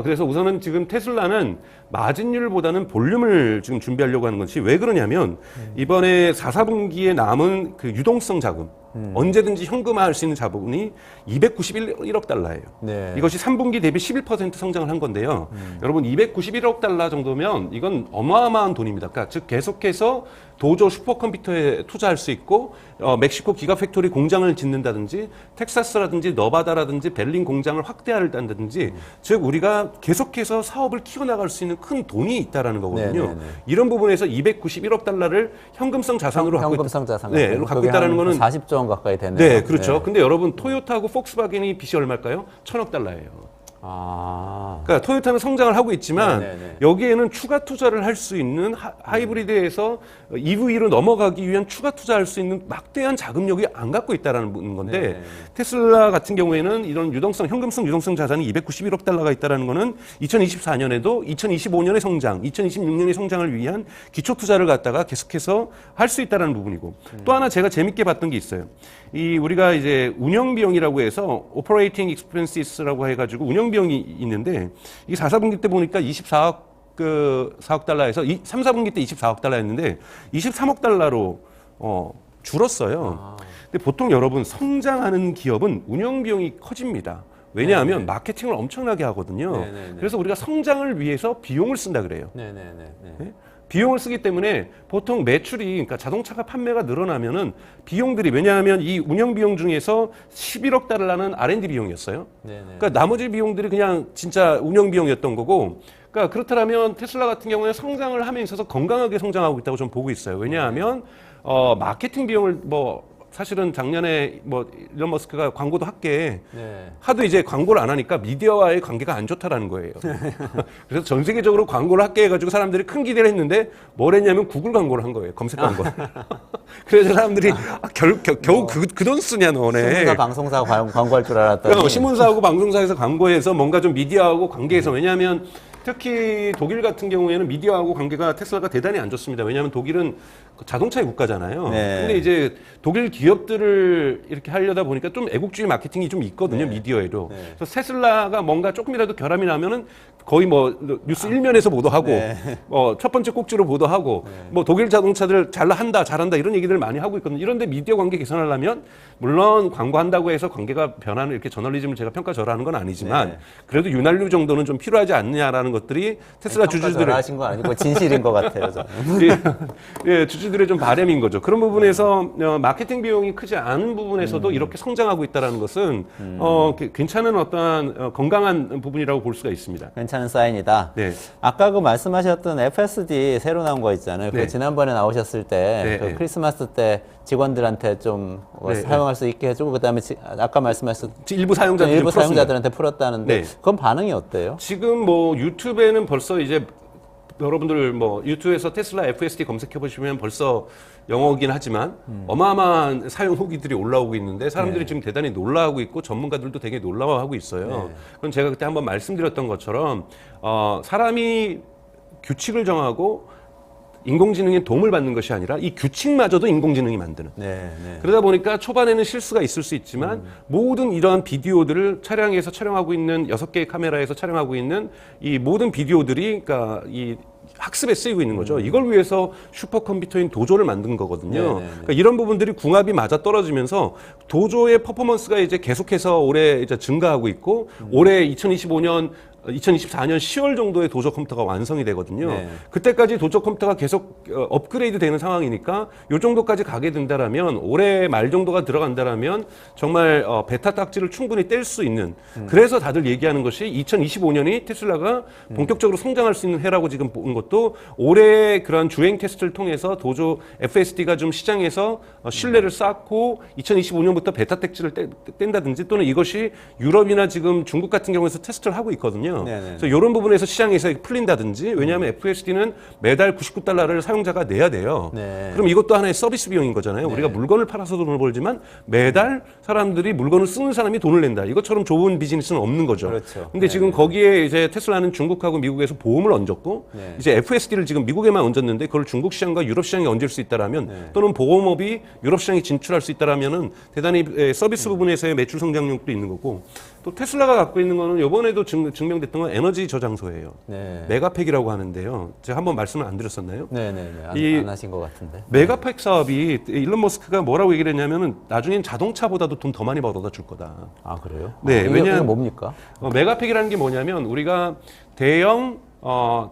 Speaker 6: 그래서 우선은 지금 테슬라는 마진율보다는 볼륨을 지금 준비하려고 하는 것이 왜 그러냐면 이번에 4, 4분기에 남은 그 유동성 자금 언제든지 현금화할 수 있는 자본이 291억 달러예요.
Speaker 1: 네.
Speaker 6: 이것이 3분기 대비 11% 성장을 한 건데요. 여러분 291억 달러 정도면 이건 어마어마한 돈입니다. 그러니까 즉 계속해서 도조 슈퍼컴퓨터에 투자할 수 있고 멕시코 기가팩토리 공장을 짓는다든지 텍사스라든지 너바다라든지 벨린 공장을 확대한다든지 즉 우리가 계속해서 사업을 키워나갈 수 있는 큰 돈이 있다라는 거거든요.
Speaker 1: 네네네.
Speaker 6: 이런 부분에서 291억 달러를 현금성 자산으로
Speaker 1: 현금성 자산.
Speaker 6: 네, 갖고 있다는 거는
Speaker 1: 40조 원 가까이 되네요.
Speaker 6: 네, 그렇죠. 근데 여러분 토요타하고 폭스바겐이 빚이 얼마일까요? 1,000억 달러예요.
Speaker 1: 아.
Speaker 6: 그러니까 토요타는 성장을 하고 있지만
Speaker 1: 네네네.
Speaker 6: 여기에는 추가 투자를 할 수 있는 하이브리드에서 EV로 넘어가기 위한 추가 투자할 수 있는 막대한 자금력이 안 갖고 있다라는 건데
Speaker 1: 네네.
Speaker 6: 테슬라 같은 경우에는 이런 현금성 유동성 자산이 291억 달러가 있다라는 거는 2024년에도 2025년의 성장, 2026년의 성장을 위한 기초 투자를 갖다가 계속해서 할 수 있다라는 부분이고 또 하나 제가 재밌게 봤던 게 있어요. 이 우리가 이제 운영 비용이라고 해서 operating expenses라고 해가지고 운영 비용이 있는데 이게 4, 4분기 때 보니까 4억 달러에서 3, 4분기 때 24억 달러였는데 23억 달러로 줄었어요. 근데 보통 여러분 성장하는 기업은 운영 비용이 커집니다. 왜냐하면 마케팅을 엄청나게 하거든요.
Speaker 1: 네네네.
Speaker 6: 그래서 우리가 성장을 위해서 비용을 쓴다 그래요.
Speaker 1: 네네네.
Speaker 6: 네? 비용을 쓰기 때문에 보통 매출이 그러니까 자동차가 판매가 늘어나면은 비용들이 왜냐하면 이 운영 비용 중에서 11억 달러는 R&D 비용이었어요.
Speaker 1: 네네.
Speaker 6: 그러니까 나머지 비용들이 그냥 진짜 운영 비용이었던 거고. 그러니까 그렇다면 테슬라 같은 경우에 성장을 함에 있어서 건강하게 성장하고 있다고 저는 보고 있어요. 왜냐하면 마케팅 비용을 사실은 작년에 일론 머스크가 광고도 할게
Speaker 1: 네.
Speaker 6: 하도 이제 광고를 안 하니까 미디어와의 관계가 안 좋다라는 거예요. 그래서 전 세계적으로 광고를 할게 해가지고 사람들이 큰 기대를 했는데 뭘 했냐면 구글 광고를 한 거예요. 검색 광고. 그래서 사람들이 겨우 그 돈 쓰냐 너네.
Speaker 1: 신문사 방송사 광고할 줄 알았더니
Speaker 6: 신문사하고 방송사에서 광고해서 뭔가 좀 미디어하고 관계해서 왜냐하면 특히 독일 같은 경우에는 미디어하고 관계가 테슬라가 대단히 안 좋습니다. 왜냐하면 독일은 자동차의 국가잖아요.
Speaker 1: 네.
Speaker 6: 근데 이제 독일 기업들을 이렇게 하려다 보니까 좀 애국주의 마케팅이 좀 있거든요.
Speaker 1: 네.
Speaker 6: 미디어에도.
Speaker 1: 네.
Speaker 6: 그래서 테슬라가 뭔가 조금이라도 결함이 나면은 거의 뉴스 1면에서 보도하고
Speaker 1: 네.
Speaker 6: 첫 번째 꼭지로 보도하고 독일 자동차들 잘한다 이런 얘기들을 많이 하고 있거든요. 이런데 미디어 관계 개선하려면 물론 광고한다고 해서 관계가 변하는 이렇게 저널리즘을 제가 평가절하하는 건 아니지만
Speaker 1: 네.
Speaker 6: 그래도 윤활유 정도는 좀 필요하지 않느냐라는 것들이 테슬라 주주들의
Speaker 1: 하신 거 아니고 진실인 것 같아요. 저는.
Speaker 6: 예, 주주들의 좀 바람인 거죠. 그런 부분에서 마케팅 비용이 크지 않은 부분에서도 이렇게 성장하고 있다는 것은 괜찮은 어떠한 건강한 부분이라고 볼 수가 있습니다.
Speaker 1: 괜찮은 사인이다.
Speaker 6: 네.
Speaker 1: 아까 그 말씀하셨던 FSD 새로 나온 거 있잖아요.
Speaker 6: 네.
Speaker 1: 그 지난번에 나오셨을 때
Speaker 6: 네,
Speaker 1: 그
Speaker 6: 네.
Speaker 1: 크리스마스 때 직원들한테 좀
Speaker 6: 네,
Speaker 1: 사용할 수 있게 해주고 그다음에 아까 말씀하셨던
Speaker 6: 일부 사용자들
Speaker 1: 일부 사용자들한테 풀었다는데
Speaker 6: 네.
Speaker 1: 그건 반응이 어때요?
Speaker 6: 지금 유튜브에는 벌써 이제 여러분들 유튜브에서 테슬라 FSD 검색해 보시면 벌써 영어긴 하지만 어마어마한 사용 후기들이 올라오고 있는데 사람들이
Speaker 1: 네.
Speaker 6: 지금 대단히 놀라워하고 있고 전문가들도 되게 놀라워하고 있어요.
Speaker 1: 네.
Speaker 6: 그럼 제가 그때 한번 말씀드렸던 것처럼 사람이 규칙을 정하고 인공지능의 도움을 받는 것이 아니라 이 규칙마저도 인공지능이 만드는.
Speaker 1: 네, 네.
Speaker 6: 그러다 보니까 초반에는 실수가 있을 수 있지만 모든 이러한 비디오들을 차량에서 촬영하고 있는 6개의 카메라에서 촬영하고 있는 이 모든 비디오들이 그러니까 이 학습에 쓰이고 있는 거죠. 이걸 위해서 슈퍼컴퓨터인 도조를 만든 거거든요. 그러니까 이런 부분들이 궁합이 맞아 떨어지면서 도조의 퍼포먼스가 이제 계속해서 올해 이제 증가하고 있고 올해 2025년 2024년 10월 정도에 도저 컴퓨터가 완성이 되거든요.
Speaker 1: 네.
Speaker 6: 그때까지 도저 컴퓨터가 계속 업그레이드 되는 상황이니까 요 정도까지 가게 된다라면 올해 말 정도가 들어간다라면 정말 베타 딱지를 충분히 뗄 수 있는 그래서 다들 얘기하는 것이 2025년이 테슬라가 본격적으로 성장할 수 있는 해라고 지금 보는 것도 올해 그러한 주행 테스트를 통해서 도저 FSD가 좀 시장에서 신뢰를 쌓고 2025년부터 베타 딱지를 뗀다든지 또는 이것이 유럽이나 지금 중국 같은 경우에서 테스트를 하고 있거든요.
Speaker 1: 네네.
Speaker 6: 그래서 이런 부분에서 시장에서 풀린다든지 왜냐하면 FSD는 매달 99달러를 사용자가 내야 돼요.
Speaker 1: 네.
Speaker 6: 그럼 이것도 하나의 서비스 비용인 거잖아요. 우리가 물건을 팔아서 돈을 벌지만 매달 사람들이 물건을 쓰는 사람이 돈을 낸다. 이것처럼 좋은 비즈니스는 없는 거죠.
Speaker 1: 그렇죠.
Speaker 6: 근데 지금 거기에 이제 테슬라는 중국하고 미국에서 보험을 얹었고
Speaker 1: 네.
Speaker 6: 이제 FSD를 지금 미국에만 얹었는데 그걸 중국 시장과 유럽 시장에 얹을 수 있다라면 또는 보험업이 유럽 시장에 진출할 수 있다라면은 대단히 서비스 부분에서의 매출 성장력도 있는 거고 또 테슬라가 갖고 있는 거는 이번에도 증명됐던 건 에너지 저장소예요.
Speaker 1: 네.
Speaker 6: 메가팩이라고 하는데요. 제가 한번 말씀을 안 드렸었나요?
Speaker 1: 네네네. 안 하신 것 같은데.
Speaker 6: 메가팩 사업이 일론 머스크가 뭐라고 얘기를 했냐면은 나중엔 자동차보다도 돈 더 많이 벌어다 줄 거다.
Speaker 1: 아, 그래요?
Speaker 6: 네,
Speaker 1: 이게
Speaker 6: 왜냐하면
Speaker 1: 뭡니까?
Speaker 6: 메가팩이라는 게 뭐냐면 우리가 대형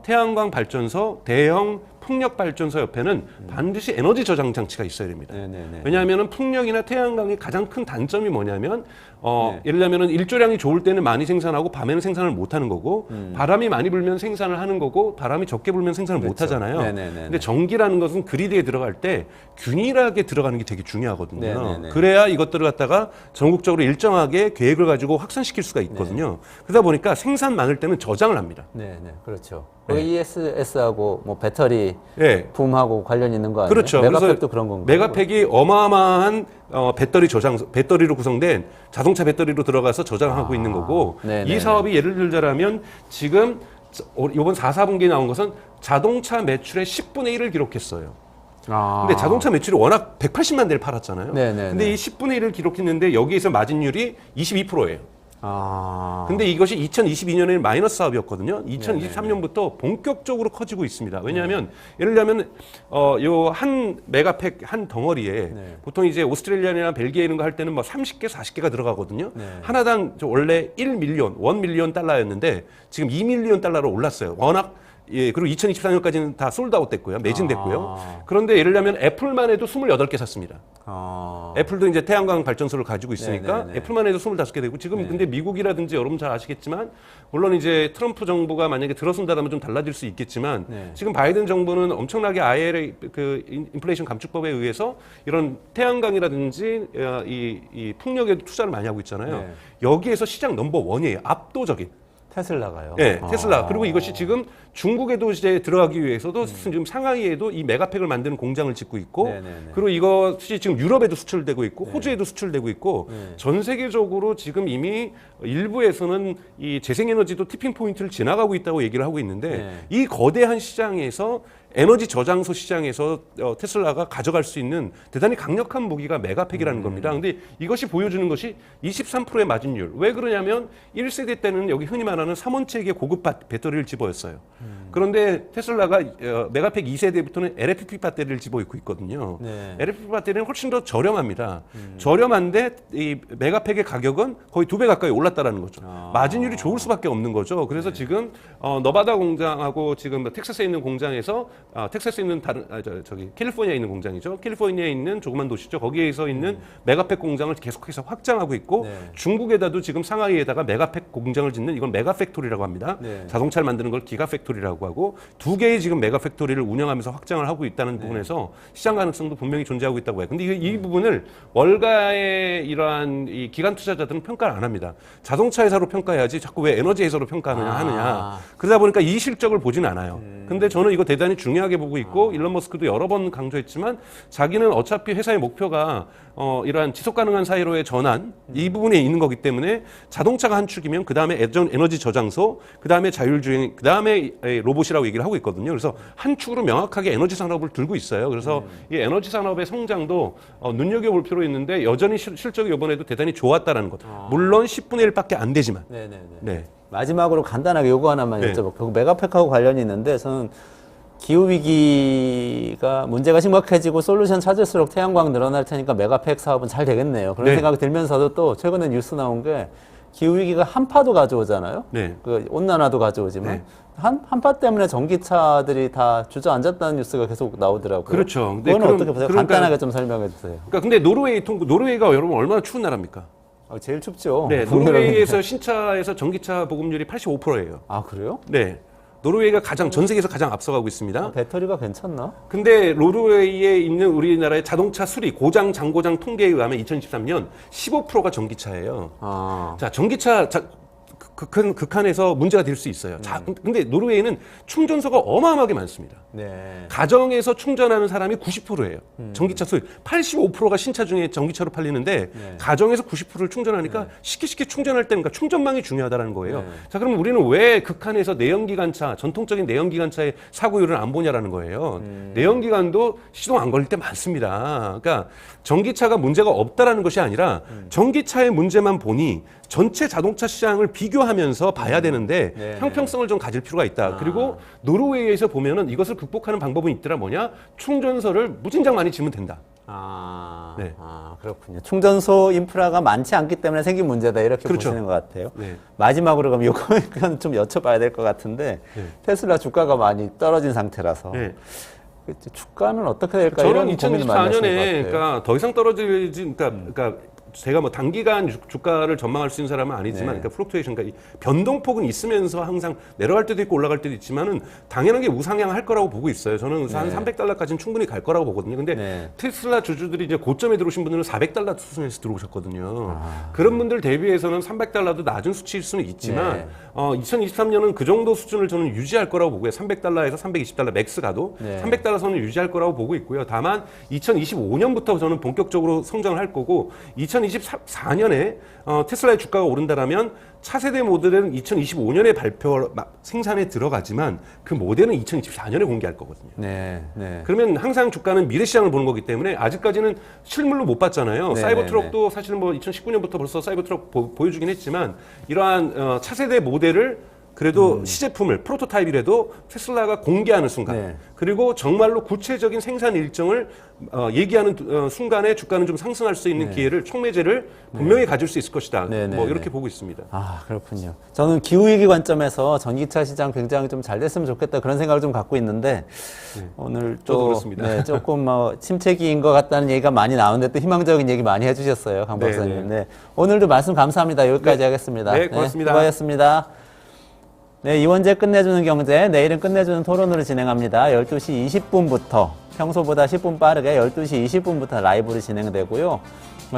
Speaker 6: 태양광 발전소, 대형 풍력 발전소 옆에는 반드시 에너지 저장 장치가 있어야 됩니다.
Speaker 1: 네네네.
Speaker 6: 왜냐하면 풍력이나 태양광의 가장 큰 단점이 뭐냐면 예를 들면은 일조량이 좋을 때는 많이 생산하고 밤에는 생산을 못 하는 거고 바람이 많이 불면 생산을 하는 거고 바람이 적게 불면 생산을 못 하잖아요.
Speaker 1: 네네네.
Speaker 6: 근데 전기라는 것은 그리드에 들어갈 때 균일하게 들어가는 게 되게 중요하거든요.
Speaker 1: 네네네.
Speaker 6: 그래야 이것들을 갖다가 전국적으로 일정하게 계획을 가지고 확산시킬 수가 있거든요. 그러다 보니까 생산 많을 때는 저장을 합니다.
Speaker 1: 네네. 그렇죠. ESS하고 뭐 배터리
Speaker 6: 네.
Speaker 1: 붐하고 관련 있는 거 아니에요?
Speaker 6: 그렇죠.
Speaker 1: 메가팩도
Speaker 6: 그래서
Speaker 1: 그런 건가요?
Speaker 6: 메가팩이 어마어마한 배터리 저장, 배터리로 구성된 자동차 배터리로 들어가서 저장하고 있는 거고
Speaker 1: 네네네.
Speaker 6: 이 사업이 예를 들자면 지금 이번 4, 4분기에 나온 것은 자동차 매출의 10분의 1을 기록했어요. 근데 자동차 매출이 워낙 180만 대를 팔았잖아요.
Speaker 1: 네네네.
Speaker 6: 근데 이 10분의 1을 기록했는데 여기에서 마진율이 22%예요. 근데 이것이 2022년에 마이너스 사업이었거든요. 2023년부터 본격적으로 커지고 있습니다. 왜냐하면 예를 들면 요 한 메가팩 한 덩어리에 보통 이제 오스트레일리아나 벨기에 이런 거 할 때는 뭐 30개, 40개가 들어가거든요. 하나당 원래 1 밀리언 달러였는데 지금 2밀리언 달러로 올랐어요. 워낙 그리고 2024년까지는 다 솔드아웃 됐고요. 매진됐고요. 그런데 예를 들면 애플만 해도 28개 샀습니다. 애플도 이제 태양광 발전소를 가지고 있으니까
Speaker 1: 네네네.
Speaker 6: 애플만 해도 25개 되고 지금 근데 미국이라든지 여러분 잘 아시겠지만 물론 이제 트럼프 정부가 만약에 들어선다면 좀 달라질 수 있겠지만 지금 바이든 정부는 엄청나게 IRA 그 인플레이션 감축법에 의해서 이런 태양광이라든지 이 풍력에도 투자를 많이 하고 있잖아요. 여기에서 시장 넘버 1이에요. 압도적인.
Speaker 1: 테슬라가요?
Speaker 6: 네, 테슬라. 그리고 이것이 지금 중국에도 이제 들어가기 위해서도 지금 상하이에도 이 메가팩을 만드는 공장을 짓고 있고
Speaker 1: 네네네.
Speaker 6: 그리고 이것이 지금 유럽에도 수출되고 있고 호주에도 수출되고 있고 전 세계적으로 지금 이미 일부에서는 이 재생에너지도 티핑 포인트를 지나가고 있다고 얘기를 하고 있는데 이 거대한 시장에서 에너지 저장소 시장에서 테슬라가 가져갈 수 있는 대단히 강력한 무기가 메가팩이라는 겁니다. 근데 이것이 보여주는 것이 23%의 마진율. 왜 그러냐면 1세대 때는 여기 흔히 말하는 3원책의 고급 배터리를 집어였어요. 그런데 테슬라가 메가팩 2세대부터는 LFP 배터리를 집어입고 있거든요. LFP 배터리는 훨씬 더 저렴합니다. 저렴한데 이 메가팩의 가격은 거의 2배 가까이 올랐다라는 거죠. 마진율이 좋을 수밖에 없는 거죠. 그래서 지금 너바다 공장하고 지금 텍사스에 있는 공장에서 텍사스에 있는 저기 캘리포니아에 있는 공장이죠. 캘리포니아에 있는 조그만 도시죠. 거기에서 있는 메가팩 공장을 계속해서 확장하고 있고 중국에다도 지금 상하이에다가 메가팩 공장을 짓는 이건 메가팩토리라고 합니다. 자동차를 만드는 걸 기가팩토리라고 하고 2개의 지금 메가팩토리를 운영하면서 확장을 하고 있다는 부분에서 시장 가능성도 분명히 존재하고 있다고 해요. 근데 이 부분을 월가의 이러한 이 기관 투자자들은 평가를 안 합니다. 자동차 회사로 평가해야지 자꾸 왜 에너지 회사로 평가하느냐. 그러다 보니까 이 실적을 보진 않아요. 근데 저는 이거 대단히 중요하게 보고 있고 일론 머스크도 여러 번 강조했지만 자기는 어차피 회사의 목표가 이러한 지속 가능한 사회로의 전환 이 부분에 있는 거기 때문에 자동차가 한 축이면 그 다음에 에너지 저장소, 그 다음에 자율주행, 그 다음에 로봇이라고 얘기를 하고 있거든요. 그래서 한 축으로 명확하게 에너지 산업을 들고 있어요. 그래서 이 에너지 산업의 성장도 눈여겨볼 필요 있는데 여전히 실적이 이번에도 대단히 좋았다라는 것. 물론 10분의 1밖에 안 되지만. 네.
Speaker 1: 마지막으로 간단하게 요거 하나만 여쭤볼게요. 메가팩하고 관련이 있는데 저는 기후위기가 문제가 심각해지고 솔루션 찾을수록 태양광 늘어날 테니까 메가팩 사업은 잘 되겠네요. 그런 생각이 들면서도 또 최근에 뉴스 나온 게 기후위기가 한파도 가져오잖아요.
Speaker 6: 네.
Speaker 1: 그 온난화도 가져오지만
Speaker 6: 네.
Speaker 1: 한파 때문에 전기차들이 다 주저앉았다는 뉴스가 계속 나오더라고요.
Speaker 6: 그렇죠. 근데
Speaker 1: 그건 어떻게 보세요?
Speaker 6: 그러니까,
Speaker 1: 간단하게 좀 설명해 주세요.
Speaker 6: 그러니까 근데 노르웨이가 여러분 얼마나 추운 나라입니까?
Speaker 1: 제일 춥죠.
Speaker 6: 네, 노르웨이에서 신차에서 전기차 보급률이 85%예요.
Speaker 1: 아, 그래요?
Speaker 6: 네. 노르웨이가 전 세계에서 가장 앞서가고 있습니다.
Speaker 1: 배터리가 괜찮나?
Speaker 6: 근데 노르웨이에 있는 우리나라의 자동차 수리 고장 장고장 통계에 의하면 2023년 15%가 전기차예요.
Speaker 1: 아.
Speaker 6: 자, 전기차 극한에서 문제가 될 수 있어요. 근데 노르웨이는 충전소가 어마어마하게 많습니다.
Speaker 1: 네.
Speaker 6: 가정에서 충전하는 사람이 90%예요. 전기차 소유 85%가 신차 중에 전기차로 팔리는데 가정에서 90%를 충전하니까 쉽게 충전할 때는 그러니까 충전망이 중요하다는 거예요. 자, 그럼 우리는 왜 극한에서 내연기관차, 전통적인 내연기관차의 사고율을 안 보냐라는 거예요. 내연기관도 시동 안 걸릴 때 많습니다. 그러니까 전기차가 문제가 없다라는 것이 아니라 전기차의 문제만 보니 전체 자동차 시장을 비교하면서 봐야 되는데
Speaker 1: 네.
Speaker 6: 형평성을 좀 가질 필요가 있다. 그리고 노르웨이에서 보면은 이것을 극복하는 방법은 있더라. 뭐냐? 충전소를 무진장 많이 지으면 된다. 네.
Speaker 1: 그렇군요. 충전소 인프라가 많지 않기 때문에 생긴 문제다. 이렇게
Speaker 6: 그렇죠.
Speaker 1: 보시는 것 같아요.
Speaker 6: 네.
Speaker 1: 마지막으로 그럼 이건 좀 여쭤봐야 될 것 같은데 테슬라 주가가 많이 떨어진 상태라서
Speaker 6: 네.
Speaker 1: 주가는 어떻게 될까?
Speaker 6: 저는
Speaker 1: 이런 고민을 많이 하시는 것
Speaker 6: 2024년에
Speaker 1: 같아요.
Speaker 6: 그러니까 더 이상 떨어지지 그러니까 제가 뭐 단기간 주가를 전망할 수 있는 사람은 아니지만,
Speaker 1: 네.
Speaker 6: 그러니까 플럭투에이션, 그러니까 이 변동폭은 있으면서 항상 내려갈 때도 있고 올라갈 때도 있지만은 당연하게 우상향할 거라고 보고 있어요. 저는 한 $300까지는 충분히 갈 거라고 보거든요. 근데
Speaker 1: 네.
Speaker 6: 테슬라 주주들이 이제 고점에 들어오신 분들은 $400 수준에서 들어오셨거든요. 그런 분들 대비해서는 $300도 낮은 수치일 수는 있지만,
Speaker 1: 네.
Speaker 6: 2023년은 그 정도 수준을 저는 유지할 거라고 보고요. $300에서 $320 맥스 가도
Speaker 1: 네.
Speaker 6: $300 선을 유지할 거라고 보고 있고요. 다만 2025년부터 저는 본격적으로 성장을 할 거고 2024년에 테슬라의 주가가 오른다라면 차세대 모델은 2025년에 생산에 들어가지만 그 모델은 2024년에 공개할 거거든요.
Speaker 1: 네, 네.
Speaker 6: 그러면 항상 주가는 미래 시장을 보는 거기 때문에 아직까지는 실물로 못 봤잖아요.
Speaker 1: 네,
Speaker 6: 사이버트럭도 사실은 뭐 2019년부터 벌써 사이버트럭 보여주긴 했지만 이러한 차세대 모델을 그래도 시제품을 프로토타입이라도 테슬라가 공개하는 순간
Speaker 1: 네.
Speaker 6: 그리고 정말로 구체적인 생산 일정을 얘기하는 순간에 주가는 좀 상승할 수 있는 기회를 촉매제를 분명히 가질 수 있을 것이다.
Speaker 1: 네, 네,
Speaker 6: 뭐 이렇게
Speaker 1: 네.
Speaker 6: 보고 있습니다.
Speaker 1: 아, 그렇군요. 저는 기후위기 관점에서 전기차 시장 굉장히 좀 잘 됐으면 좋겠다 그런 생각을 좀 갖고 있는데 오늘
Speaker 6: 저도
Speaker 1: 또
Speaker 6: 그렇습니다.
Speaker 1: 네, 조금 침체기인 것 같다는 얘기가 많이 나오는데 또 희망적인 얘기 많이 해주셨어요, 강
Speaker 6: 네,
Speaker 1: 박사님. 네. 오늘도 말씀 감사합니다. 여기까지 하겠습니다.
Speaker 6: 네, 고맙습니다.
Speaker 1: 수고하셨습니다. 네, 이원재 끝내주는 경제, 내일은 끝내주는 토론으로 진행합니다. 12시 20분부터, 평소보다 10분 빠르게 12시 20분부터 라이브로 진행되고요.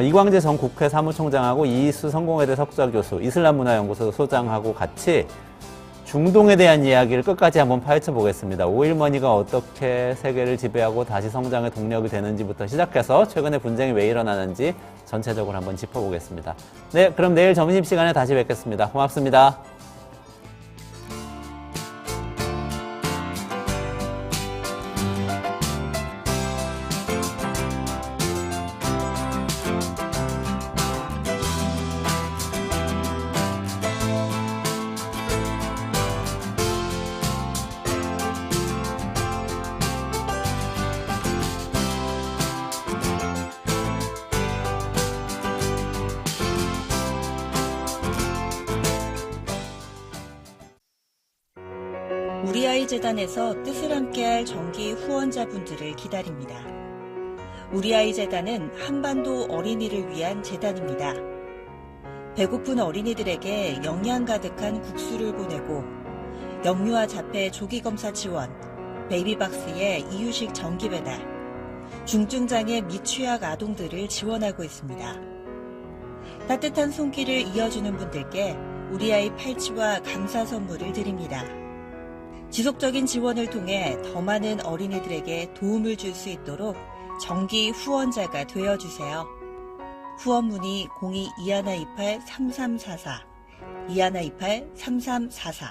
Speaker 1: 이광재 전 국회 사무총장하고 이희수 성공회대 석좌교수, 이슬람문화연구소 소장하고 같이 중동에 대한 이야기를 끝까지 한번 파헤쳐 보겠습니다. 오일머니가 어떻게 세계를 지배하고 다시 성장의 동력이 되는지부터 시작해서 최근에 분쟁이 왜 일어나는지 전체적으로 한번 짚어보겠습니다. 네, 그럼 내일 점심시간에 다시 뵙겠습니다. 고맙습니다.
Speaker 7: 우리아이 재단에서 뜻을 함께할 정기 후원자분들을 기다립니다. 우리아이 재단은 한반도 어린이를 위한 재단입니다. 배고픈 어린이들에게 영양 가득한 국수를 보내고 영유아 자폐 조기검사 지원, 베이비박스의 이유식 정기 배달, 중증장애 미취학 아동들을 지원하고 있습니다. 따뜻한 손길을 이어주는 분들께 우리아이 팔찌와 감사 선물을 드립니다. 지속적인 지원을 통해 더 많은 어린이들에게 도움을 줄 수 있도록 정기 후원자가 되어주세요. 후원 문의 02-2128-3344, 2128-3344